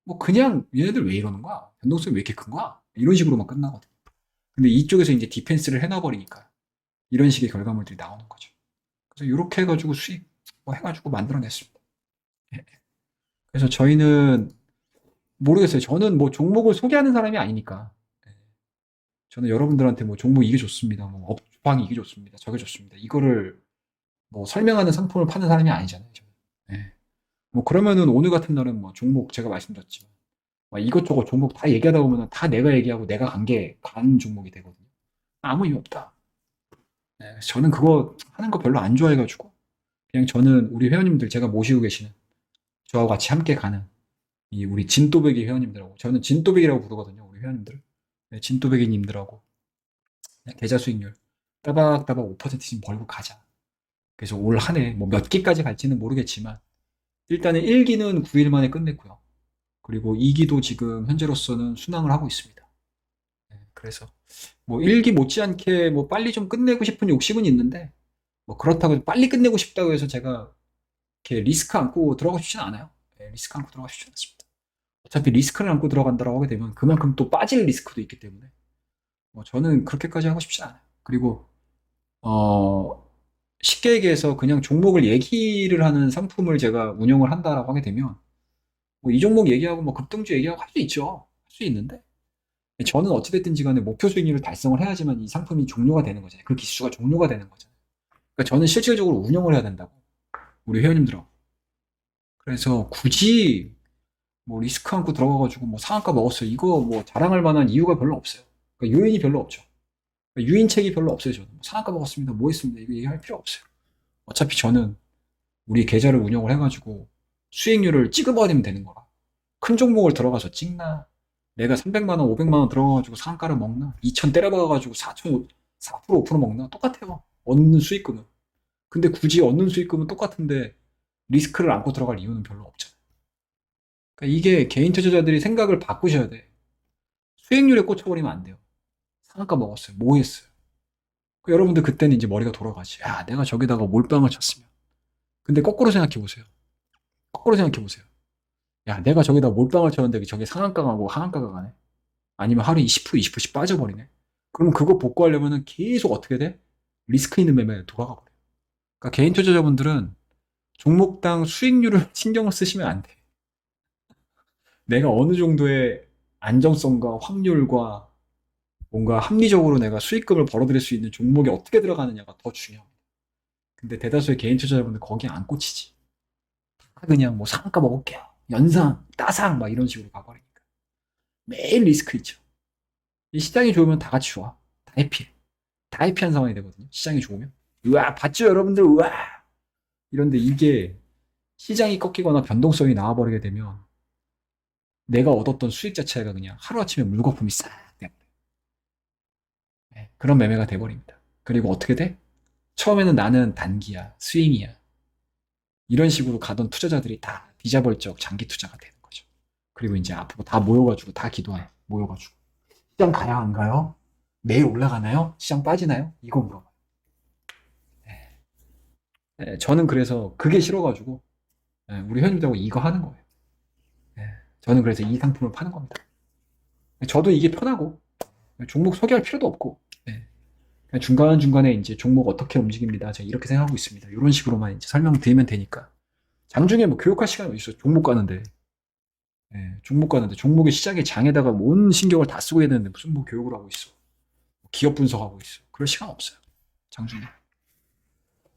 뭐 그냥 얘네들 왜 이러는 거야? 변동성이 왜 이렇게 큰 거야? 이런 식으로만 끝나거든요. 근데 이쪽에서 이제 디펜스를 해놔버리니까 이런 식의 결과물들이 나오는 거죠. 그래서 이렇게 해가지고 수익 뭐 해가지고 만들어냈습니다. 예. 그래서 저희는 모르겠어요. 저는 뭐 종목을 소개하는 사람이 아니니까. 예. 저는 여러분들한테 뭐 종목 이게 좋습니다. 뭐 업황이 이게 좋습니다. 저게 좋습니다. 이거를 뭐 설명하는 상품을 파는 사람이 아니잖아요. 저는. 예. 뭐 그러면은 오늘 같은 날은 뭐 종목 제가 말씀드렸지만 막 이것저것 종목 다 얘기하다 보면은 다 내가 얘기하고 내가 간 종목이 되거든요. 아무 의미 없다. 예. 저는 그거 하는 거 별로 안 좋아해가지고 그냥 저는 우리 회원님들 제가 모시고 계시는 저와 같이 함께 가는 이 우리 진또배기 회원님들하고 저는 진또배기라고 부르거든요. 우리 회원님들. 네, 진또배기님들하고 계좌 수익률 따박따박 5%씩 벌고 가자. 그래서 올 한 해 뭐 몇 기까지 갈지는 모르겠지만 일단은 1기는 9일 만에 끝냈고요. 그리고 2기도 지금 현재로서는 순항을 하고 있습니다. 네, 그래서 뭐 1기 못지않게 뭐 빨리 좀 끝내고 싶은 욕심은 있는데 뭐 그렇다고 빨리 끝내고 싶다고 해서 제가 이렇게 리스크 안고 들어가고 싶지는 않아요. 네, 리스크 안고 들어가고 싶지 않습니다. 어차피 리스크를 안고 들어간다고 하게 되면 그만큼 또 빠질 리스크도 있기 때문에 뭐 저는 그렇게까지 하고 싶지 않아요. 그리고 어 쉽게 얘기해서 그냥 종목을 얘기를 하는 상품을 제가 운영을 한다라고 하게 되면 뭐 이 종목 얘기하고 뭐 급등주 얘기하고 할 수 있죠. 할 수 있는데 저는 어찌됐든지 간에 목표 수익률을 달성을 해야지만 이 상품이 종료가 되는 거잖아요. 그 기수가 종료가 되는 거잖아요. 그러니까 저는 실질적으로 운영을 해야 된다고 우리 회원님들하고. 그래서 굳이 뭐 리스크 안고 들어가가지고 뭐 상한가 먹었어요. 이거 뭐 자랑할 만한 이유가 별로 없어요. 그러니까 요인이 별로 없죠. 그러니까 유인책이 별로 없어요. 저는 뭐 상한가 먹었습니다. 뭐 했습니다. 이거 얘기할 필요 없어요. 어차피 저는 우리 계좌를 운영을 해가지고 수익률을 찍어버리면 되는 거라. 큰 종목을 들어가서 찍나? 내가 300만 원, 500만 원 들어가가지고 상한가를 먹나? 2천 때려박아가지고 4천, 4% 5% 먹나? 똑같아요. 얻는 수익금은. 근데 굳이 얻는 수익금은 똑같은데 리스크를 안고 들어갈 이유는 별로 없잖아요. 그러니까 이게 개인 투자자들이 생각을 바꾸셔야 돼. 수익률에 꽂혀버리면 안 돼요. 상한가 먹었어요. 뭐 했어요? 여러분들 그때는 이제 머리가 돌아가지. 야, 내가 저기다가 몰빵을 쳤으면. 근데 거꾸로 생각해 보세요. 거꾸로 생각해 보세요. 야, 내가 저기다 몰빵을 쳤는데 저게 상한가가 가고 하한가가 가네? 아니면 하루에 20%, 20%씩 빠져버리네? 그러면 그거 복구하려면은 계속 어떻게 돼? 리스크 있는 매매에 돌아가 버려요. 그러니까 개인 투자자분들은 종목당 수익률을 신경을 쓰시면 안 돼. 내가 어느 정도의 안정성과 확률과 뭔가 합리적으로 내가 수익금을 벌어들일 수 있는 종목에 어떻게 들어가느냐가 더 중요합니다. 근데 대다수의 개인 투자자분들 거기에 안 꽂히지. 그냥 뭐 상가 먹을게요. 연상, 따상 막 이런 식으로 가버리니까. 매일 리스크 있죠. 이 시장이 좋으면 다 같이 좋아. 다 해피. 다 해피한 상황이 되거든요. 시장이 좋으면. 우와, 봤죠, 여러분들? 우와! 이런데 이게 시장이 꺾이거나 변동성이 나와버리게 되면 내가 얻었던 수익 자체가 그냥 하루아침에 물거품이 싹 돼버려요. 네, 그런 매매가 돼버립니다. 그리고 어떻게 돼? 처음에는 나는 단기야, 스윙이야. 이런 식으로 가던 투자자들이 다 비자벌적 장기 투자가 되는 거죠. 그리고 이제 앞으로 다 모여가지고 다 기도해. 모여가지고. 시장 가야 안 가요? 매일 올라가나요? 시장 빠지나요? 이거 물어봐요. 네. 네, 저는 그래서 그게 싫어가지고 네, 우리 회원님들하고 이거 하는 거예요. 네, 저는 그래서 이 상품을 파는 겁니다. 저도 이게 편하고 종목 소개할 필요도 없고 네, 그냥 중간중간에 이제 종목 어떻게 움직입니다. 제가 이렇게 생각하고 있습니다. 이런 식으로만 이제 설명드리면 되니까 장중에 뭐 교육할 시간이 어디 있어요? 종목 가는데 종목 가는데 종목의 시장의 장에다가 온 신경을 다 쓰고 해야 되는데 무슨 뭐 교육을 하고 있어. 기업 분석하고 있어. 그럴 시간 없어요. 장중에.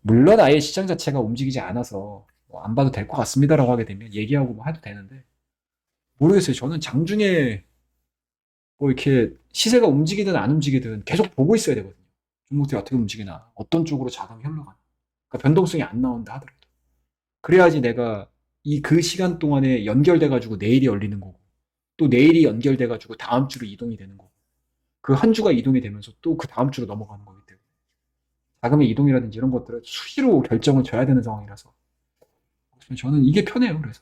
물론 아예 시장 자체가 움직이지 않아서 뭐안 봐도 될 것 같습니다라고 하게 되면 얘기하고 뭐 해도 되는데 모르겠어요. 저는 장중에 뭐 이렇게 시세가 움직이든 안 움직이든 계속 보고 있어야 되거든요. 종목들이 어떻게 움직이나, 어떤 쪽으로 자금이 흘러가나. 그러니까 변동성이 안 나온다 하더라도. 그래야지 내가 이 그 시간 동안에 연결돼가지고 내일이 열리는 거고, 또 내일이 연결돼가지고 다음 주로 이동이 되는 거고, 그 한 주가 이동이 되면서 또 그 다음 주로 넘어가는 거기 때문에. 자금의 이동이라든지 이런 것들을 수시로 결정을 줘야 되는 상황이라서. 저는 이게 편해요, 그래서.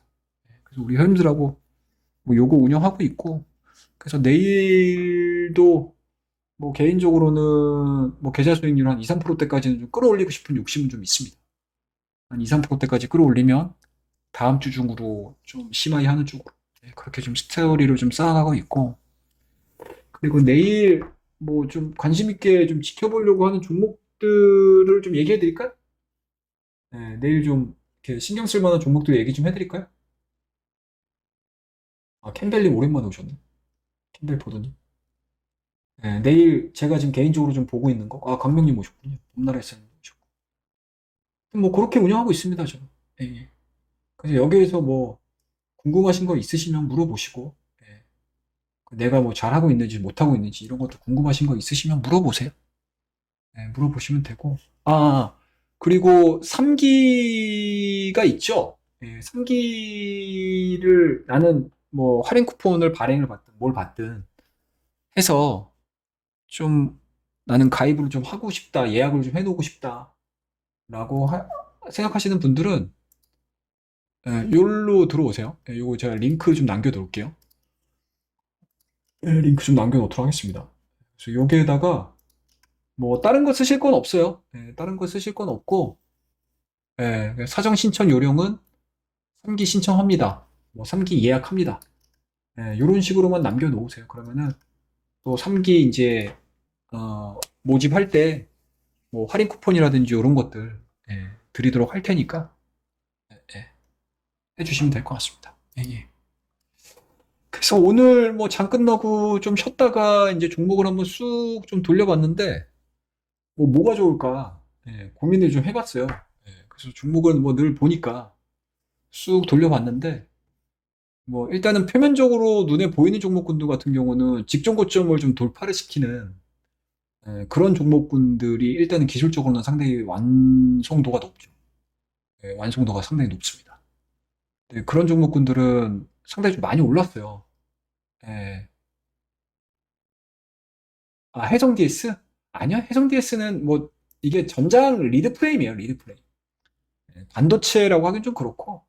그래서 우리 회원들하고 뭐 요거 운영하고 있고, 그래서 내일도 뭐 개인적으로는 뭐 계좌 수익률 한 2, 3%대까지는 좀 끌어올리고 싶은 욕심은 좀 있습니다. 한 2, 3%대까지 끌어올리면 다음 주 중으로 좀 심하게 하는 쪽으로 그렇게 좀 스토리를 좀 쌓아가고 있고, 그리고 내일 뭐 좀 관심 있게 좀 지켜보려고 하는 종목들을 좀 얘기해 드릴까요? 네, 내일 좀 이렇게 신경 쓸 만한 종목들 얘기 좀 해드릴까요? 아, 캠벨님 오랜만에 오셨네. 캠벨 보더니. 네, 내일 제가 지금 개인적으로 좀 보고 있는 거. 아, 강명님 오셨군요. 봄나라 햇살님 오셨고. 뭐 그렇게 운영하고 있습니다, 저는. 예, 예. 그래서 여기에서 뭐 궁금하신 거 있으시면 물어보시고, 예. 내가 뭐 잘하고 있는지 못하고 있는지 이런 것도 궁금하신 거 있으시면 물어보세요. 예, 물어보시면 되고. 아, 그리고 3기가 있죠. 예, 3기를 나는 뭐 할인 쿠폰을 발행을 받든 뭘 받든 해서 좀 나는 가입을 좀 하고 싶다, 예약을 좀 해놓고 싶다라고 생각하시는 분들은 요로 들어오세요. 요거 제가 링크 좀 남겨놓을게요. 링크 좀 남겨놓도록 하겠습니다. 그래서 여기에다가 뭐 다른 거 쓰실 건 없어요. 다른 거 쓰실 건 없고 사정 신청 요령은 3기 신청합니다. 뭐 3기 예약합니다. 이런 식으로만 남겨놓으세요. 그러면은 또 3기 이제 모집할 때 뭐 할인 쿠폰이라든지 이런 것들 드리도록 할 테니까 해주시면 될 것 같습니다. 예, 예. 그래서 오늘 뭐 장 끝나고 좀 쉬었다가 이제 종목을 한번 쑥 좀 돌려봤는데 뭐가 좋을까 고민을 좀 해봤어요. 그래서 종목은 뭐 늘 보니까 쑥 돌려봤는데 뭐 일단은 표면적으로 눈에 보이는 종목군들 같은 경우는 직전 고점을 좀 돌파를 시키는 그런 종목군들이 일단은 기술적으로는 상당히 완성도가 높죠. 완성도가 상당히 높습니다. 그런 종목군들은 상당히 좀 많이 올랐어요. 예. 아, 해성 DS? 아니요, 해성 DS는 뭐 이게 전장 리드 프레임이에요, 리드 프레임. 반도체라고 하긴 좀 그렇고.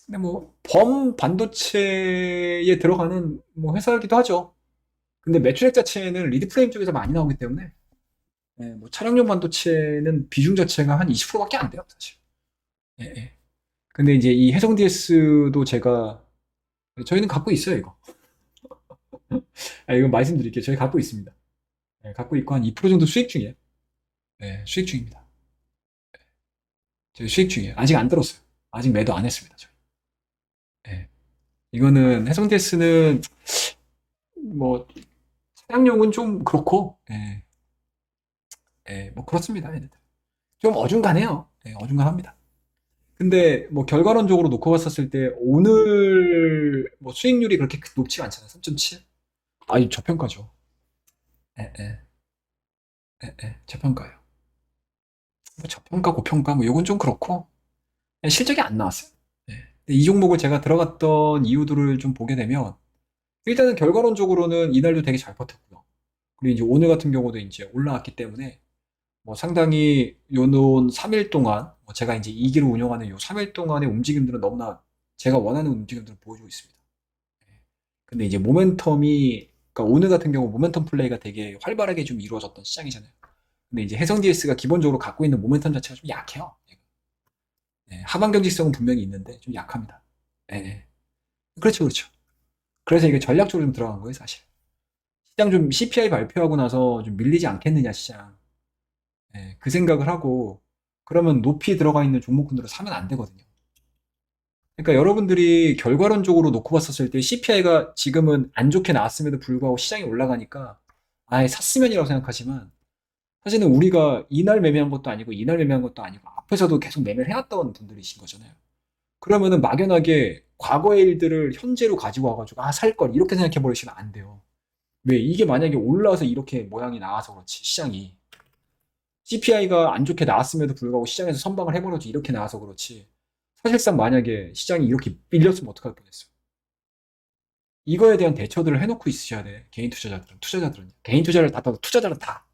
근데 뭐 범 반도체에 들어가는 뭐 회사이기도 하죠. 근데 매출액 자체는 리드 프레임 쪽에서 많이 나오기 때문에 뭐 차량용 반도체는 비중 자체가 한 20%밖에 안 돼요, 사실. 예, 예. 근데 이제 이 해성 DS도 제가 저희는 갖고 있어요, 이거. 아, 이거 말씀드릴게요. 저희 갖고 있습니다. 갖고 있고 한 2% 정도 수익 중이에요. 수익 중입니다. 저희 수익 중이에요. 아직 안 들었어요. 아직 매도 안 했습니다. 저희. 예. 이거는 해성 DS는 뭐 차량용은 좀 그렇고, 뭐 그렇습니다. 얘네들. 좀 어중간해요. 어중간합니다. 근데 뭐 결과론적으로 놓고 봤었을 때 오늘 뭐 수익률이 그렇게 높지 않잖아요. 3.7. 아니 저평가죠. 예, 예, 저평가예요. 뭐 저평가, 고평가 뭐 요건 좀 그렇고 실적이 안 나왔어요. 근데 이 종목을 제가 들어갔던 이유들을 좀 보게 되면 일단은 결과론적으로는 이날도 되게 잘 버텼고요. 그리고 이제 오늘 같은 경우도 이제 올라왔기 때문에 뭐 상당히 요는 3일 동안 뭐 제가 이제 2기를 운영하는 요 3일 동안의 움직임들은 너무나 제가 원하는 움직임들을 보여주고 있습니다. 근데 이제 모멘텀이 그러니까 오늘 같은 경우 모멘텀 플레이가 되게 활발하게 좀 이루어졌던 시장이잖아요. 근데 이제 해성 DS가 기본적으로 갖고 있는 모멘텀 자체가 좀 약해요. 하반 경직성은 분명히 있는데 좀 약합니다. 예. 그렇죠, 그렇죠. 그래서 이게 전략적으로 좀 들어간 거예요, 사실. 시장 좀 CPI 발표하고 나서 좀 밀리지 않겠느냐, 시장. 그 생각을 하고 그러면 높이 들어가 있는 종목군들을 사면 안 되거든요. 그러니까 여러분들이 결과론적으로 놓고 봤었을 때 CPI가 지금은 안 좋게 나왔음에도 불구하고 시장이 올라가니까 아예 샀으면이라고 생각하지만 사실은 우리가 이날 매매한 것도 아니고 이날 매매한 것도 아니고 앞에서도 계속 매매를 해왔던 분들이신 거잖아요. 그러면은 막연하게 과거의 일들을 현재로 가지고 와가지고 아, 살 걸 이렇게 생각해 버리시면 안 돼요. 왜? 이게 만약에 올라와서 이렇게 모양이 나와서 그렇지 시장이 CPI가 안 좋게 나왔음에도 불구하고 시장에서 선방을 해버려지 이렇게 나와서 그렇지 사실상 만약에 시장이 이렇게 밀렸으면 어떡할 뻔했어요. 이거에 대한 대처들을 해놓고 있으셔야 돼. 개인 투자자들은 개인 투자를 다 투자자는 다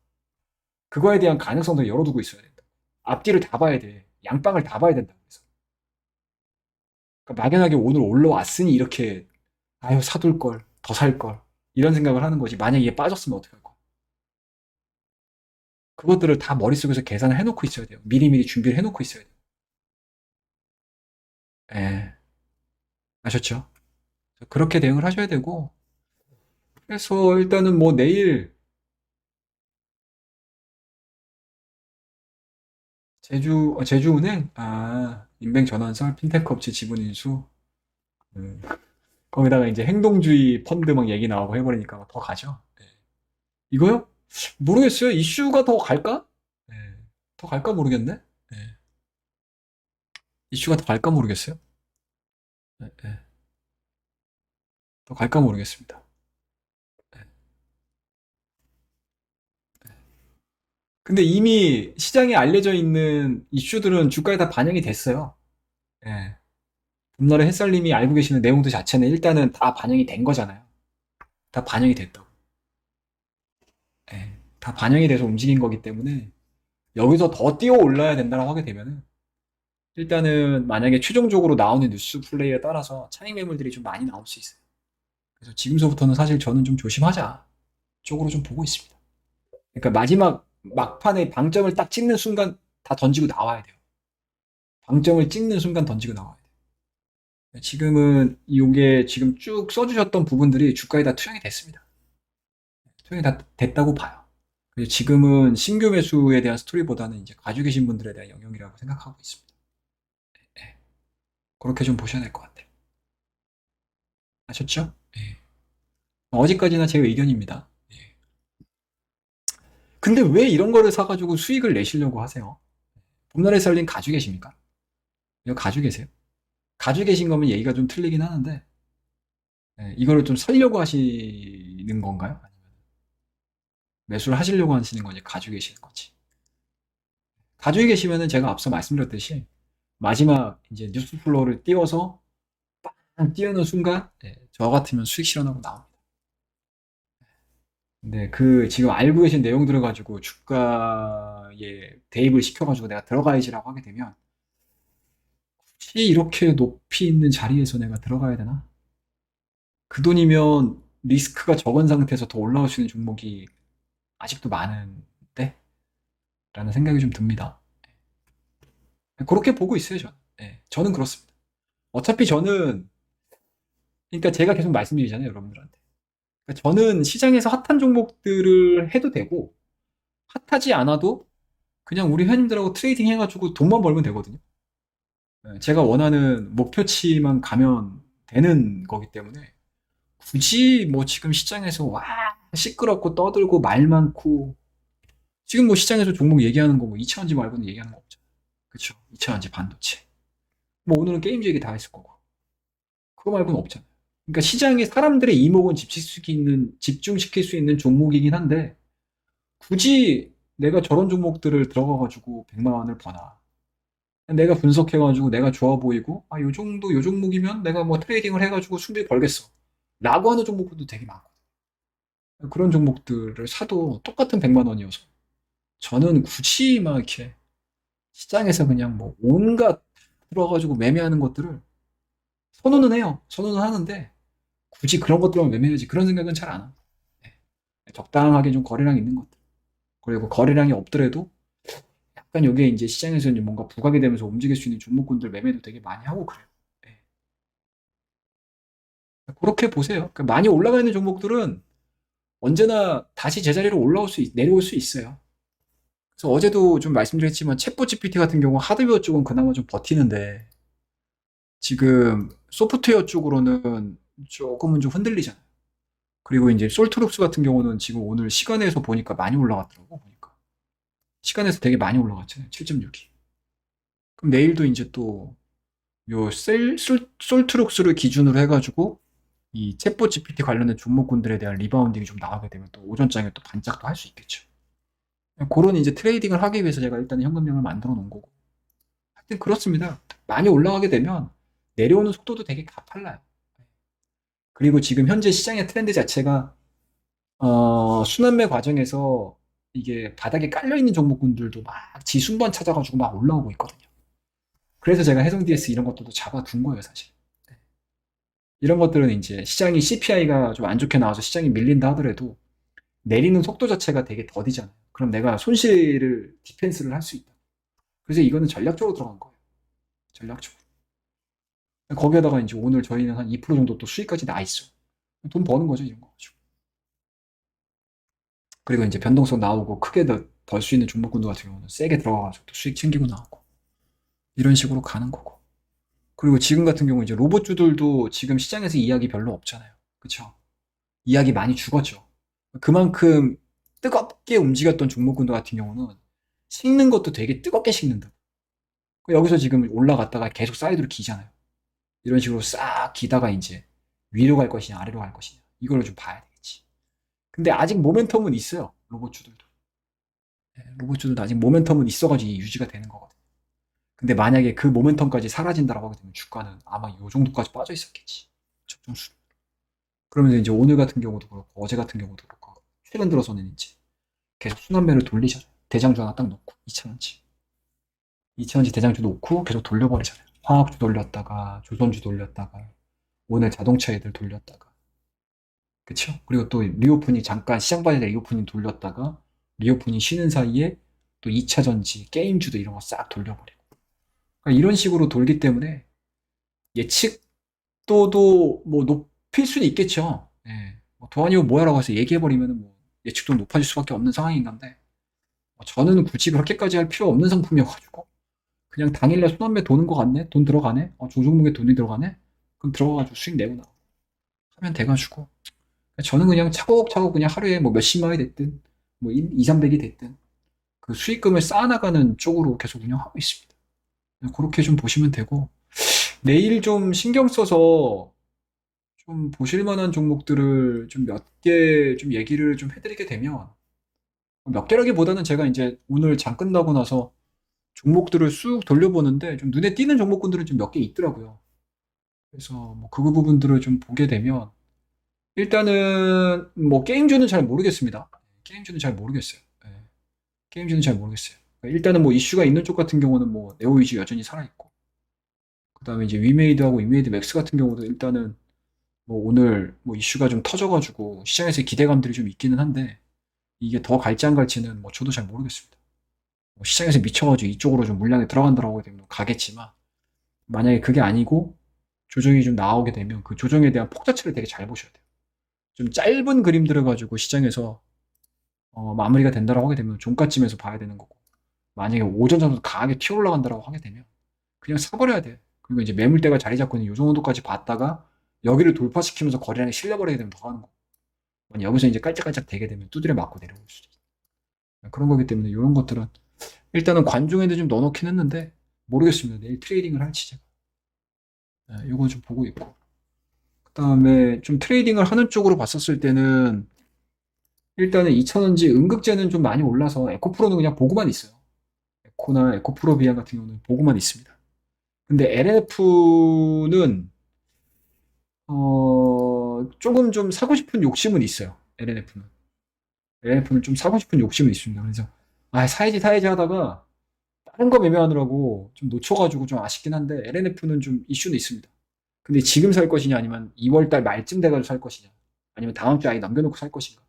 그거에 대한 가능성도 열어두고 있어야 된다. 앞뒤를 다 봐야 돼. 양방을 다 봐야 된다. 그래서 그러니까 막연하게 오늘 올라왔으니 이렇게 아유 사둘 걸, 더 살 걸 이런 생각을 하는 거지. 만약에 이게 빠졌으면 어떡할 거야. 그것들을 다 머릿속에서 계산을 해놓고 있어야 돼요. 미리미리 준비를 해놓고 있어야 돼요. 예, 아셨죠? 그렇게 대응을 하셔야 되고 그래서 일단은 뭐 내일 제주은행 인뱅 전환설 핀테크 업체 지분 인수 음, 거기다가 이제 행동주의 펀드 막 얘기 나오고 해버리니까 더 가죠. 네. 이거요? 모르겠어요. 이슈가 더 갈까? 네. 더 갈까 모르겠네. 네. 이슈가 더 갈까 모르겠어요. 네, 네. 더 갈까 모르겠습니다. 네. 근데 이미 시장에 알려져 있는 이슈들은 주가에 다 반영이 됐어요. 예. 봄날의 햇살님이 알고 계시는 내용들 자체는 일단은 다 반영이 된 거잖아요. 다 반영이 됐다고. 예. 다 반영이 돼서 움직인 거기 때문에 여기서 더 뛰어 올라야 된다고 하게 되면은 일단은 만약에 최종적으로 나오는 뉴스 플레이에 따라서 차익 매물들이 좀 많이 나올 수 있어요. 그래서 지금서부터는 사실 저는 좀 조심하자 쪽으로 좀 보고 있습니다. 그러니까 마지막 막판에 방점을 딱 찍는 순간 다 던지고 나와야 돼요. 방점을 찍는 순간 던지고 나와야 돼요. 지금은 이게 지금 쭉 써주셨던 부분들이 주가에 다 투영이 됐습니다. 투영이 다 됐다고 봐요. 그래서 지금은 신규 매수에 대한 스토리보다는 이제 가지고 계신 분들에 대한 영역이라고 생각하고 있습니다. 네. 그렇게 좀 보셔야 될 것 같아요. 아셨죠? 예. 어디까지나 제 의견입니다. 예. 근데 왜 이런 거를 사가지고 수익을 내시려고 하세요? 봄날의 썰린 가지고 계십니까? 이거 가지고 계세요? 가지고 계신 거면 얘기가 좀 틀리긴 하는데, 예, 이거를 좀 살려고 하시는 건가요? 아니면 매수를 하시려고 하시는 건지 가지고 계시는 건지. 가지고 계시면은 제가 앞서 말씀드렸듯이 마지막 이제 뉴스 플로우를 띄워서 빵 띄우는 순간, 예, 저 같으면 수익 실현하고 나옵니다. 근데 그 지금 알고 계신 내용들을 가지고 주가에 대입을 시켜가지고 내가 들어가야지라고 하게 되면 혹시 이렇게 높이 있는 자리에서 내가 들어가야 되나? 그 돈이면 리스크가 적은 상태에서 더 올라올 수 있는 종목이 아직도 많은데? 라는 생각이 좀 듭니다. 그렇게 보고 있어요, 저는. 예, 저는 그렇습니다. 어차피 저는, 그러니까 제가 계속 말씀드리잖아요, 여러분들한테. 그러니까 저는 시장에서 핫한 종목들을 해도 되고, 핫하지 않아도 그냥 우리 회원님들하고 트레이딩 해가지고 돈만 벌면 되거든요. 예, 제가 원하는 목표치만 가면 되는 거기 때문에 굳이 뭐 지금 시장에서 와 시끄럽고 떠들고 말 많고 지금 뭐 시장에서 종목 얘기하는 거 뭐 이차전지 말고는 얘기하는 거 없죠. 그쵸? 이차전지 반도체. 뭐 오늘은 게임즈 얘기 다 했을 거고 그거 말고는 없잖아요. 그러니까 시장에 사람들의 이목은 집중시킬 수 있는 종목이긴 한데 굳이 내가 저런 종목들을 들어가가지고 100만 원을 버나 내가 분석해가지고 내가 좋아 보이고 요 정도 요 종목이면 내가 뭐 트레이딩을 해가지고 수익 벌겠어 라고 하는 종목들도 되게 많고 그런 종목들을 사도 똑같은 100만 원이어서 저는 굳이 막 이렇게 시장에서 그냥 뭐 온갖 들어가지고 매매하는 것들을 선호는 해요. 선호는 하는데 굳이 그런 것들만 매매해야지 그런 생각은 잘 안 하고 네. 적당하게 좀 거래량 있는 것들 그리고 거래량이 없더라도 약간 여기에 이제 시장에서 이제 뭔가 부각이 되면서 움직일 수 있는 종목군들 매매도 되게 많이 하고 그래요. 네. 그렇게 보세요. 그러니까 많이 올라가 있는 종목들은 언제나 다시 제자리로 내려올 수 있어요. 그래서 어제도 좀 말씀드렸지만 챗봇 GPT 같은 경우 하드웨어 쪽은 그나마 좀 버티는데 지금 소프트웨어 쪽으로는 조금은 좀 흔들리잖아요. 그리고 이제 솔트룩스 같은 경우는 지금 오늘 시간에서 보니까 많이 올라갔더라고, 보니까. 시간에서 되게 많이 올라갔잖아요. 7.6이. 그럼 내일도 이제 또, 솔트룩스를 기준으로 해가지고, 이 챗봇 GPT 관련된 종목군들에 대한 리바운딩이 좀 나오게 되면 또 오전장에 또 반짝도 할 수 있겠죠. 그런 이제 트레이딩을 하기 위해서 제가 일단 현금량을 만들어 놓은 거고. 하여튼 그렇습니다. 많이 올라가게 되면 내려오는 속도도 되게 가팔라요. 그리고 지금 현재 시장의 트렌드 자체가 순환매 과정에서 이게 바닥에 깔려있는 종목군들도 막 지순번 찾아가지고 막 올라오고 있거든요. 그래서 제가 해성 DS 이런 것들도 잡아둔 거예요, 사실. 네. 이런 것들은 이제 시장이 CPI가 좀 안 좋게 나와서 시장이 밀린다 하더라도 내리는 속도 자체가 되게 더디잖아요. 그럼 내가 손실을 디펜스를 할 수 있다. 그래서 이거는 전략적으로 들어간 거예요. 전략적으로. 거기에다가 이제 오늘 저희는 한 2% 정도 또 수익까지 나 있어. 돈 버는 거죠, 이런 거 가지고. 그리고 이제 변동성 나오고 크게 벌 수 있는 종목군도 같은 경우는 세게 들어가가지고 또 수익 챙기고 나오고. 이런 식으로 가는 거고. 그리고 지금 같은 경우 이제 로봇주들도 지금 시장에서 이야기 별로 없잖아요. 그쵸? 이야기 많이 죽었죠. 그만큼 뜨겁게 움직였던 종목군들 같은 경우는 식는 것도 되게 뜨겁게 식는다. 여기서 지금 올라갔다가 계속 사이드로 기잖아요. 이런 식으로 싹 기다가 이제 위로 갈 것이냐 아래로 갈 것이냐 이걸 좀 봐야 되겠지. 근데 아직 모멘텀은 있어요. 로봇주들도. 네, 로봇주들도 아직 모멘텀은 있어가지고 유지가 되는 거거든요. 근데 만약에 그 모멘텀까지 사라진다라고 하게 되면 주가는 아마 요 정도까지 빠져 있었겠지. 적정수. 그러면서 이제 오늘 같은 경우도 그렇고 어제 같은 경우도 그렇고 최근 들어서는 이제 계속 순환매를 돌리잖아요. 대장주 하나 딱 놓고 2,000원치. 2,000원치 대장주 놓고 계속 돌려버리잖아요. 화학주 돌렸다가 조선주 돌렸다가 오늘 자동차 애들 돌렸다가 그쵸? 그리고 또 리오프닝 잠깐 시장 봐야 될 리오프닝 돌렸다가 리오프닝 쉬는 사이에 또 2차 전지 게임주도 이런 거 싹 돌려버리고 그러니까 이런 식으로 돌기 때문에 예측도도 뭐 높일 수는 있겠죠. 예. 뭐 도안이고 뭐야라고 해서 얘기해버리면 뭐 예측도 높아질 수밖에 없는 상황인 건데 저는 굳이 그렇게까지 할 필요 없는 상품이어가지고 그냥 당일날 순환매 도는 것 같네? 돈 들어가네? 조종목에 돈이 들어가네? 그럼 들어가가지고 수익 내고 나와. 하면 돼가지고 저는 그냥 차곡차곡 그냥 하루에 뭐 몇십만이 됐든 뭐 2, 300이 됐든 그 수익금을 쌓아나가는 쪽으로 계속 운영하고 있습니다. 그렇게 좀 보시면 되고 내일 좀 신경 써서 좀 보실 만한 종목들을 좀 몇 개 좀 얘기를 좀 해드리게 되면 몇 개라기보다는 제가 이제 오늘 장 끝나고 나서 종목들을 쑥 돌려보는데 좀 눈에 띄는 종목군들은 좀 몇 개 있더라고요. 그래서 뭐 그 부분들을 좀 보게 되면 일단은 뭐 게임주는 잘 모르겠습니다. 게임주는 잘 모르겠어요. 예, 게임주는 잘 모르겠어요. 일단은 뭐 이슈가 있는 쪽 같은 경우는 뭐 네오위즈 여전히 살아있고 그다음에 이제 위메이드하고 위메이드 맥스 같은 경우도 일단은 뭐 오늘 뭐 이슈가 좀 터져가지고 시장에서 기대감들이 좀 있기는 한데 이게 더 갈지 안 갈지는 뭐 저도 잘 모르겠습니다. 뭐 시장에서 미쳐가지고 이쪽으로 좀 물량이 들어간다라고 하게 되면 가겠지만 만약에 그게 아니고 조정이 좀 나오게 되면 그 조정에 대한 폭 자체를 되게 잘 보셔야 돼요. 좀 짧은 그림들을 가지고 시장에서 마무리가 된다라고 하게 되면 종가쯤에서 봐야 되는 거고 만약에 오전 정도 강하게 튀어 올라간다라고 하게 되면 그냥 사버려야 돼. 그리고 이제 매물대가 자리 잡고 있는 요 정도까지 봤다가 여기를 돌파시키면서 거래량이 실려버리게 되면 더 하는 거. 여기서 이제 깔짝깔짝 되게 되면 두드려 맞고 내려올 수도 있어. 그런 거기 때문에 이런 것들은 일단은 관중에도 좀 넣어놓긴 했는데 모르겠습니다. 내일 트레이딩을 할지 제가. 네, 요거 좀 보고 있고. 그다음에 좀 트레이딩을 하는 쪽으로 봤었을 때는 일단은 2,000원지 음극재는 좀 많이 올라서 에코프로는 그냥 보고만 있어요. 에코나 에코프로 비안 같은 경우는 보고만 있습니다. 근데 LNF는 조금 좀 사고 싶은 욕심은 있어요. LNF는. LNF는 좀 사고 싶은 욕심은 있습니다. 그래서 사야지 하다가 다른 거 매매하느라고 좀 놓쳐가지고 좀 아쉽긴 한데 LNF는 좀 이슈는 있습니다. 근데 지금 살 것이냐 아니면 2월달 말쯤 돼가지고 살 것이냐 아니면 다음 주에 아예 남겨놓고 살 것인가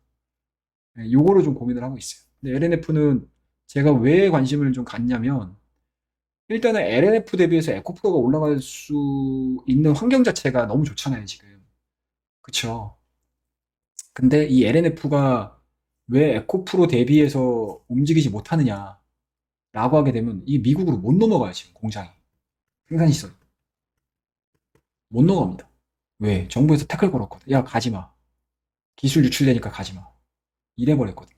요거를 좀 고민을 하고 있어요. 근데 LNF는 제가 왜 관심을 좀 갖냐면 일단은 LNF 대비해서 에코프로가 올라갈 수 있는 환경 자체가 너무 좋잖아요, 지금. 그쵸? 근데 이 LNF가 왜 에코프로 대비해서 움직이지 못하느냐라고 하게 되면 이 미국으로 못 넘어가요, 지금 공장이. 생산시설. 못 넘어갑니다. 왜? 정부에서 태클 걸었거든. 야, 가지 마. 기술 유출되니까 가지 마. 이래 버렸거든.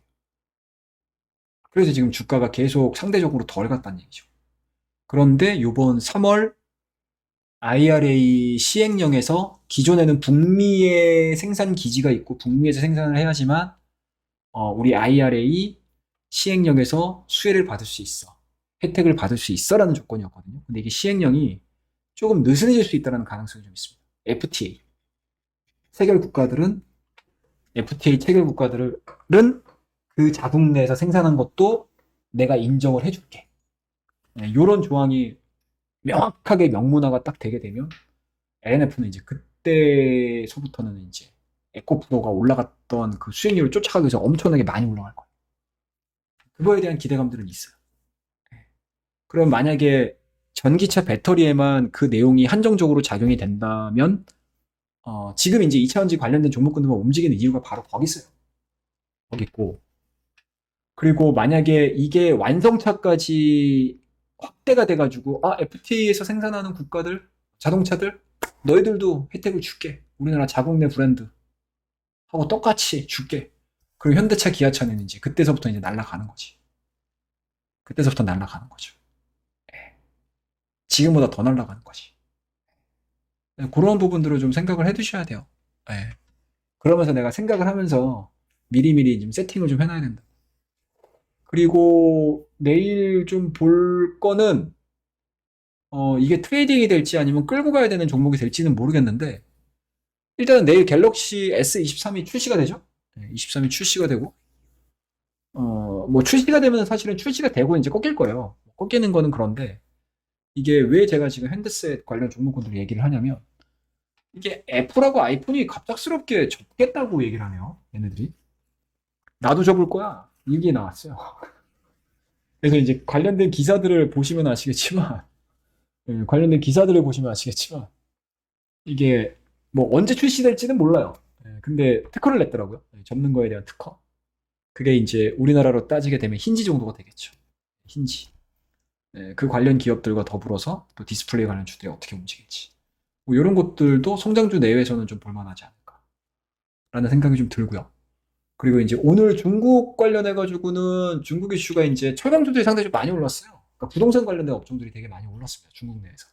그래서 지금 주가가 계속 상대적으로 덜 갔다는 얘기죠. 그런데 요번 3월 IRA 시행령에서 기존에는 북미에 생산 기지가 있고 북미에서 생산을 해야지만 우리 IRA 시행령에서 수혜를 받을 수 있어. 혜택을 받을 수 있어라는 조건이었거든요. 근데 이게 시행령이 조금 느슨해질 수 있다는 가능성이 좀 있습니다. FTA. 체결 국가들은 FTA 체결 국가들은 그 자국 내에서 생산한 것도 내가 인정을 해줄게. 이런 조항이 명확하게 명문화가 딱 되게 되면 LNF는 이제 그때서부터는 이제 에코프로가 올라갔던 그 수익률을 쫓아가기 위해서 엄청나게 많이 올라갈 거예요. 그거에 대한 기대감들은 있어요. 그럼 만약에 전기차 배터리에만 그 내용이 한정적으로 작용이 된다면 지금 이제 2차전지 관련된 종목군들만 움직이는 이유가 바로 거기 있어요. 거기 있고 그리고 만약에 이게 완성차까지 확대가 돼가지고 FTA에서 생산하는 국가들 자동차들 너희들도 혜택을 줄게. 우리나라 자국 내 브랜드 하고 똑같이 줄게. 그리고 현대차 기아차는 이제 그때서부터 이제 날아가는 거지. 그때서부터 날아가는 거죠. 지금보다 더 날아가는 거지. 그런 부분들을 좀 생각을 해두셔야 돼요. 그러면서 내가 생각을 하면서 미리미리 좀 세팅을 좀 해놔야 된다. 그리고 내일 좀 볼 거는 이게 트레이딩이 될지 아니면 끌고 가야 되는 종목이 될지는 모르겠는데 일단은 내일 갤럭시 S23이 출시가 되죠. 23이 출시가 되고 뭐 출시가 되면 사실은 출시가 되고 이제 꺾일 거예요. 꺾이는 거는 그런데 이게 왜 제가 지금 핸드셋 관련 종목군들 얘기를 하냐면 이게 애플하고 아이폰이 갑작스럽게 접겠다고 얘기를 하네요. 얘네들이. 나도 접을 거야. 얘기 나왔어요. 그래서 이제 관련된 기사들을 보시면 아시겠지만 관련된 기사들을 보시면 아시겠지만 이게 뭐 언제 출시될지는 몰라요. 근데 특허를 냈더라고요. 접는 거에 대한 특허. 그게 이제 우리나라로 따지게 되면 힌지 정도가 되겠죠. 힌지. 그 관련 기업들과 더불어서 또 디스플레이 관련 주들이 어떻게 움직일지. 뭐 이런 것들도 성장주 내외에서는 좀 볼만하지 않을까라는 생각이 좀 들고요. 그리고 이제 오늘 중국 관련해가지고는 중국 이슈가 이제 철강주들이 상당히 좀 많이 올랐어요. 그러니까 부동산 관련된 업종들이 되게 많이 올랐습니다. 중국 내에서.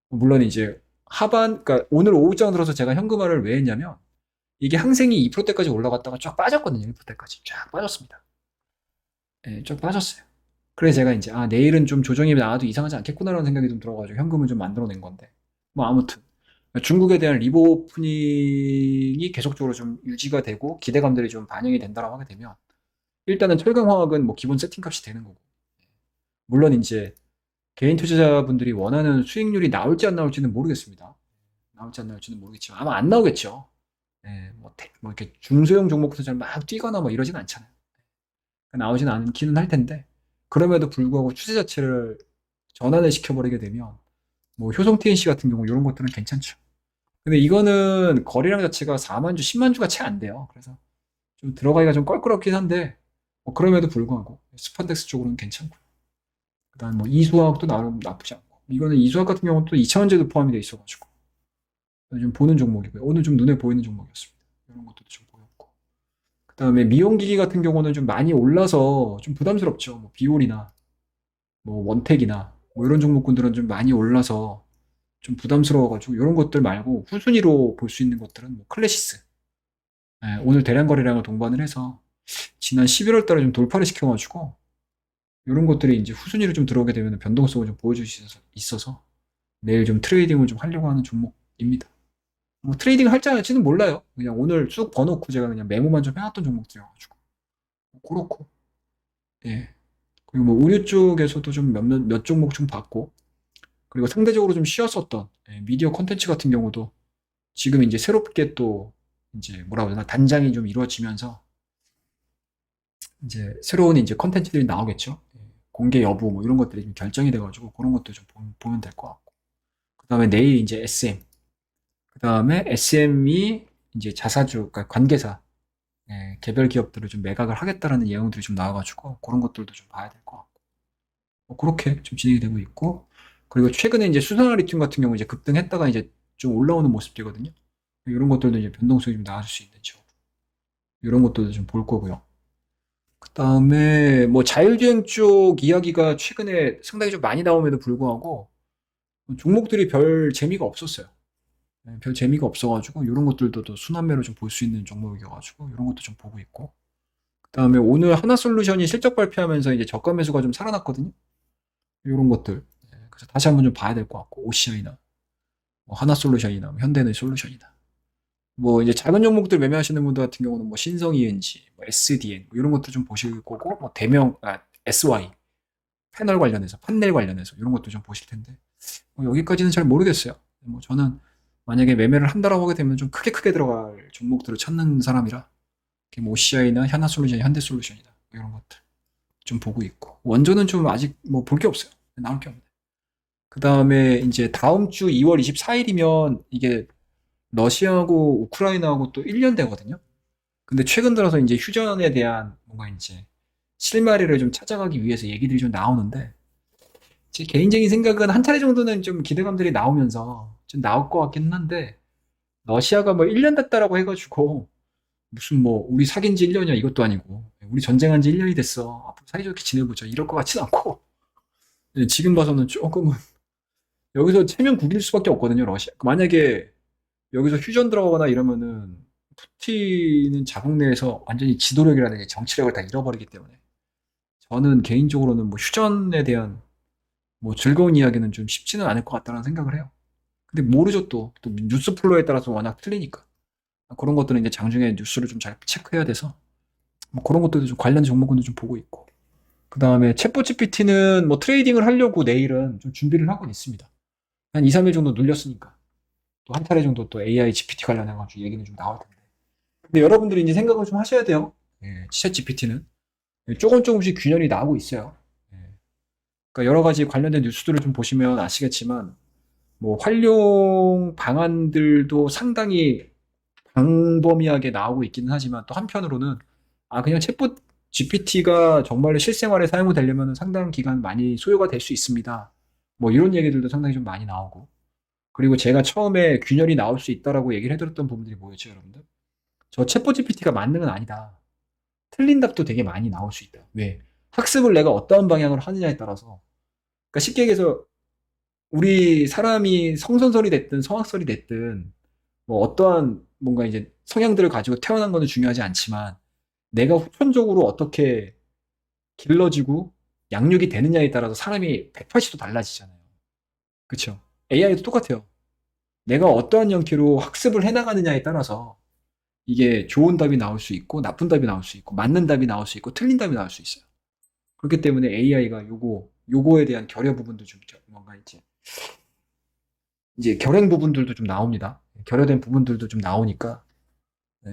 물론 이제 그러니까 오늘 오후장 들어서 제가 현금화를 왜 했냐면 이게 항생이 2%대까지 올라갔다가 쫙 빠졌거든요. 1%대까지 쫙 빠졌습니다. 쫙 빠졌어요. 그래서 제가 이제 내일은 좀 조정이 나와도 이상하지 않겠구나라는 생각이 좀 들어가지고 현금을 좀 만들어낸 건데 뭐 아무튼 중국에 대한 리오프닝이 계속적으로 좀 유지가 되고 기대감들이 좀 반영이 된다라고 하게 되면 일단은 철강화학은 뭐 기본 세팅값이 되는 거고 물론 이제 개인 투자자분들이 원하는 수익률이 나올지 안 나올지는 모르겠습니다. 나올지 안 나올지는 모르겠지만 아마 안 나오겠죠. 뭐 이렇게 중소형 종목부터 막 뛰거나 뭐 이러진 않잖아요. 나오진 않기는 할 텐데 그럼에도 불구하고 추세 자체를 전환을 시켜버리게 되면 뭐 효성 TNC 같은 경우 이런 것들은 괜찮죠. 근데 이거는 거래량 자체가 4만 주, 10만 주가 채 안 돼요. 그래서 좀 들어가기가 좀 껄끄럽긴 한데 뭐 그럼에도 불구하고 스판덱스 쪽으로는 괜찮고요. 그다음 뭐 이수화학도 나름 나쁘지 않고 이거는 이수화학 같은 경우는 또 2차원제도 포함이 돼 있어가지고 좀 보는 종목이고요. 오늘 좀 눈에 보이는 종목이었습니다. 이런 것도 좀 보였고 그다음에 미용기기 같은 경우는 좀 많이 올라서 좀 부담스럽죠. 뭐 비올이나 뭐 원택이나 뭐 이런 종목군들은 좀 많이 올라서 좀 부담스러워가지고 이런 것들 말고 후순위로 볼 수 있는 것들은 뭐 클래시스 오늘 대량 거래량을 동반을 해서 지난 11월 달에 좀 돌파를 시켜가지고 이런 것들이 이제 후순위로 좀 들어오게 되면 변동성을 좀 보여줄 수 있어서 내일 좀 트레이딩을 좀 하려고 하는 종목입니다. 뭐 트레이딩 할지 안 할지는 몰라요. 그냥 오늘 쭉 버놓고 제가 그냥 메모만 좀 해놨던 종목들이어가지고 그렇고 예. 그리고 뭐 의류 쪽에서도 좀 몇 종목 좀 봤고 그리고 상대적으로 좀 쉬었었던 미디어 콘텐츠 같은 경우도 지금 이제 새롭게 또 이제 뭐라고 해야 되나 단장이 좀 이루어지면서 이제 새로운 이제 콘텐츠들이 나오겠죠. 공개 여부 뭐 이런 것들이 좀 결정이 돼가지고 그런 것도 좀 보면 될 것 같고 그 다음에 내일 이제 SM 그 다음에 SM이 이제 자사주 그러니까 관계사 개별 기업들을 좀 매각을 하겠다라는 내용들이 좀 나와가지고 그런 것들도 좀 봐야 될 것 같고 뭐 그렇게 좀 진행이 되고 있고 그리고 최근에 이제 수소나 리튬 같은 경우 이제 급등했다가 이제 좀 올라오는 모습들이거든요. 이런 것들도 이제 변동성이 좀 나아질 수 있는 죠. 이런 것들도 좀 볼 거고요. 그 다음에 뭐 자율주행 쪽 이야기가 최근에 상당히 좀 많이 나옴에도 불구하고 종목들이 별 재미가 없었어요. 별 재미가 없어가지고 이런 것들도 또 순환매로 좀 볼 수 있는 종목이어가지고 이런 것도 좀 보고 있고. 그 다음에 오늘 하나솔루션이 실적 발표하면서 이제 저가 매수가 좀 살아났거든요. 이런 것들. 그래서 다시 한번 좀 봐야 될 것 같고 OCI나 뭐 하나솔루션이나 뭐 현대해솔루션이나 뭐 이제 작은 종목들 매매하시는 분들 같은 경우는 뭐 신성ENG, 뭐 SDN 뭐 이런 것도 좀 보실 거고 뭐 SY 패널 관련해서 판넬 관련해서 이런 것도 좀 보실 텐데 뭐 여기까지는 잘 모르겠어요. 뭐 저는 만약에 매매를 한다라고 하게 되면 좀 크게 들어갈 종목들을 찾는 사람이라 뭐 OCI나 하나솔루션, 현대솔루션이나 이런 것들 좀 보고 있고 원전은 좀 아직 뭐 볼 게 없어요. 나올 게 없네. 그 다음에 이제 다음 주 2월 24일이면 이게 러시아하고 우크라이나하고 또 1년 되거든요. 근데 최근 들어서 이제 휴전에 대한 뭔가 이제 실마리를 좀 찾아가기 위해서 얘기들이 좀 나오는데 제 개인적인 생각은 한 차례 정도는 좀 기대감들이 나오면서 좀 나올 것 같긴 한데 러시아가 뭐 1년 됐다라고 해가지고 무슨 뭐 우리 사귄 지 1년이야 이것도 아니고 우리 전쟁한 지 1년이 됐어 앞으로 사이좋게 지내보자 이럴 것 같진 않고 지금 봐서는 조금은 여기서 체면 구길 수밖에 없거든요 러시아 만약에 여기서 휴전 들어가거나 이러면은 푸틴은 자국 내에서 완전히 지도력이라든지 정치력을 다 잃어버리기 때문에 저는 개인적으로는 뭐 휴전에 대한 뭐 즐거운 이야기는 좀 쉽지는 않을 것 같다는 생각을 해요. 근데 모르죠 또 뉴스 플로우에 따라서 워낙 틀리니까 그런 것들은 이제 장중에 뉴스를 좀 잘 체크해야 돼서 뭐 그런 것들도 좀 관련 종목군도 좀 보고 있고 그 다음에 챗봇 GPT는 뭐 트레이딩을 하려고 내일은 좀 준비를 하고 있습니다. 한 2, 3일 정도 눌렸으니까 또 한 차례 정도 또 AI GPT 관련해가지고 얘기는 좀 나올 텐데 근데 여러분들이 이제 생각을 좀 하셔야 돼요. 챗 GPT는 조금씩 균열이 나오고 있어요. 그러니까 여러 가지 관련된 뉴스들을 좀 보시면 아시겠지만 뭐 활용 방안들도 상당히 광범위하게 나오고 있기는 하지만 또 한편으로는 그냥 챗봇 GPT가 정말로 실생활에 사용이 되려면 상당한 기간 많이 소요가 될 수 있습니다. 뭐 이런 얘기들도 상당히 좀 많이 나오고 그리고 제가 처음에 균열이 나올 수 있다라고 얘기를 해드렸던 부분들이 뭐였죠, 여러분들? 저 챗봇 GPT가 맞는 건 아니다. 틀린 답도 되게 많이 나올 수 있다. 왜? 학습을 내가 어떠한 방향으로 하느냐에 따라서 그러니까 쉽게 얘기해서 우리 사람이 성선설이 됐든 성악설이 됐든 뭐 어떠한 뭔가 이제 성향들을 가지고 태어난 거는 중요하지 않지만 내가 후천적으로 어떻게 길러지고 양육이 되느냐에 따라서 사람이 180도 달라지잖아요. 그쵸? AI도 똑같아요. 내가 어떠한 형태로 학습을 해나가느냐에 따라서 이게 좋은 답이 나올 수 있고 나쁜 답이 나올 수 있고 맞는 답이 나올 수 있고 틀린 답이 나올 수 있어요. 그렇기 때문에 AI가 요거에 대한 결여 부분도 좀 뭔가 이제 결행 부분들도 좀 나옵니다. 결여된 부분들도 좀 나오니까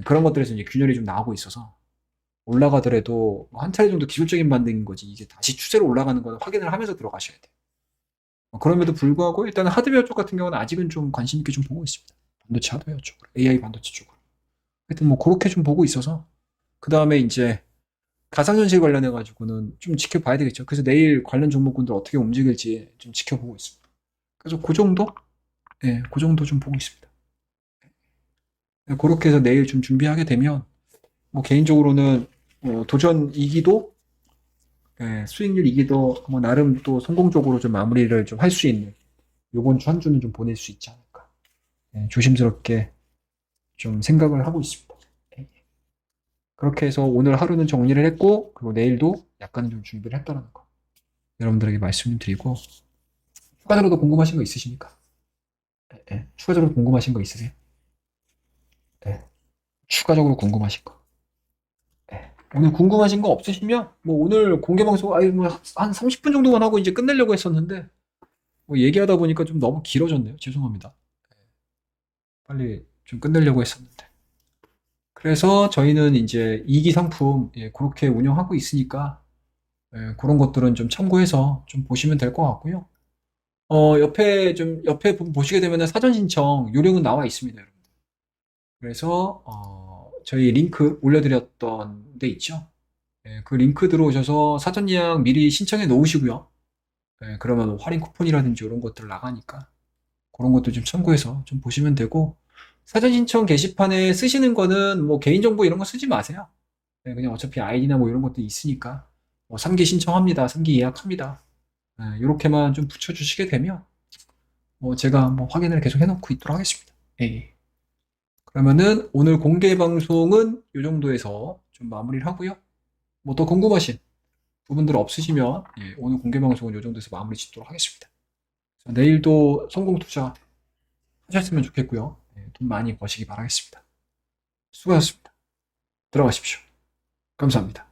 그런 것들에서 이제 균열이 좀 나오고 있어서 올라가더라도 한 차례 정도 기술적인 반등인 거지 이게 다시 추세로 올라가는 거는 확인을 하면서 들어가셔야 돼요. 그럼에도 불구하고 일단 하드웨어 쪽 같은 경우는 아직은 좀 관심 있게 좀 보고 있습니다. 반도체 하드웨어 쪽으로, AI 반도체 쪽으로. 하여튼 뭐 그렇게 좀 보고 있어서 그 다음에 이제 가상현실 관련해 가지고는 좀 지켜봐야 되겠죠. 그래서 내일 관련 종목군들 어떻게 움직일지 좀 지켜보고 있습니다. 그래서 그 정도? 네, 그 정도 좀 보고 있습니다. 그렇게 해서 내일 좀 준비하게 되면 뭐 개인적으로는 도전 2기도 수익률 2기도 뭐 나름 또 성공적으로 좀 마무리를 좀 할 수 있는 요번 주 한 주는 좀 보낼 수 있지 않을까. 조심스럽게 좀 생각을 하고 있습니다. 그렇게 해서 오늘 하루는 정리를 했고 그리고 내일도 약간은 좀 준비를 했다는 거 여러분들에게 말씀 좀 드리고 추가적으로 궁금하신 거 있으십니까? 네. 추가적으로 궁금하신 거 있으세요? 네. 추가적으로 궁금하신 거. 네. 오늘 궁금하신 거 없으시면 뭐 오늘 공개 방송 뭐한 30분 정도만 하고 이제 끝내려고 했었는데 뭐 얘기하다 보니까 좀 너무 길어졌네요. 죄송합니다. 빨리 좀 끝내려고 했었는데. 그래서 저희는 이제 이기 상품 그렇게 운영하고 있으니까 그런 것들은 좀 참고해서 좀 보시면 될 것 같고요. 옆에 보시게 되면 사전 신청 요령은 나와 있습니다, 여러분. 그래서, 저희 링크 올려드렸던 데 있죠. 그 링크 들어오셔서 사전 예약 미리 신청해 놓으시고요. 그러면 할인 쿠폰이라든지 이런 것들 나가니까 그런 것도 좀 참고해서 좀 보시면 되고, 사전 신청 게시판에 쓰시는 거는 뭐 개인정보 이런 거 쓰지 마세요. 네, 그냥 어차피 아이디나 뭐 이런 것도 있으니까, 뭐 3기 신청합니다. 3기 예약합니다. 이렇게만 좀 붙여주시게 되면, 뭐 제가 뭐 확인을 계속 해놓고 있도록 하겠습니다. 예. 그러면은 오늘 공개 방송은 이 정도에서 좀 마무리를 하고요. 뭐 더 궁금하신 부분들 없으시면 오늘 공개 방송은 이 정도에서 마무리 짓도록 하겠습니다. 내일도 성공 투자 하셨으면 좋겠고요. 돈 많이 버시기 바라겠습니다. 수고하셨습니다. 들어가십시오. 감사합니다.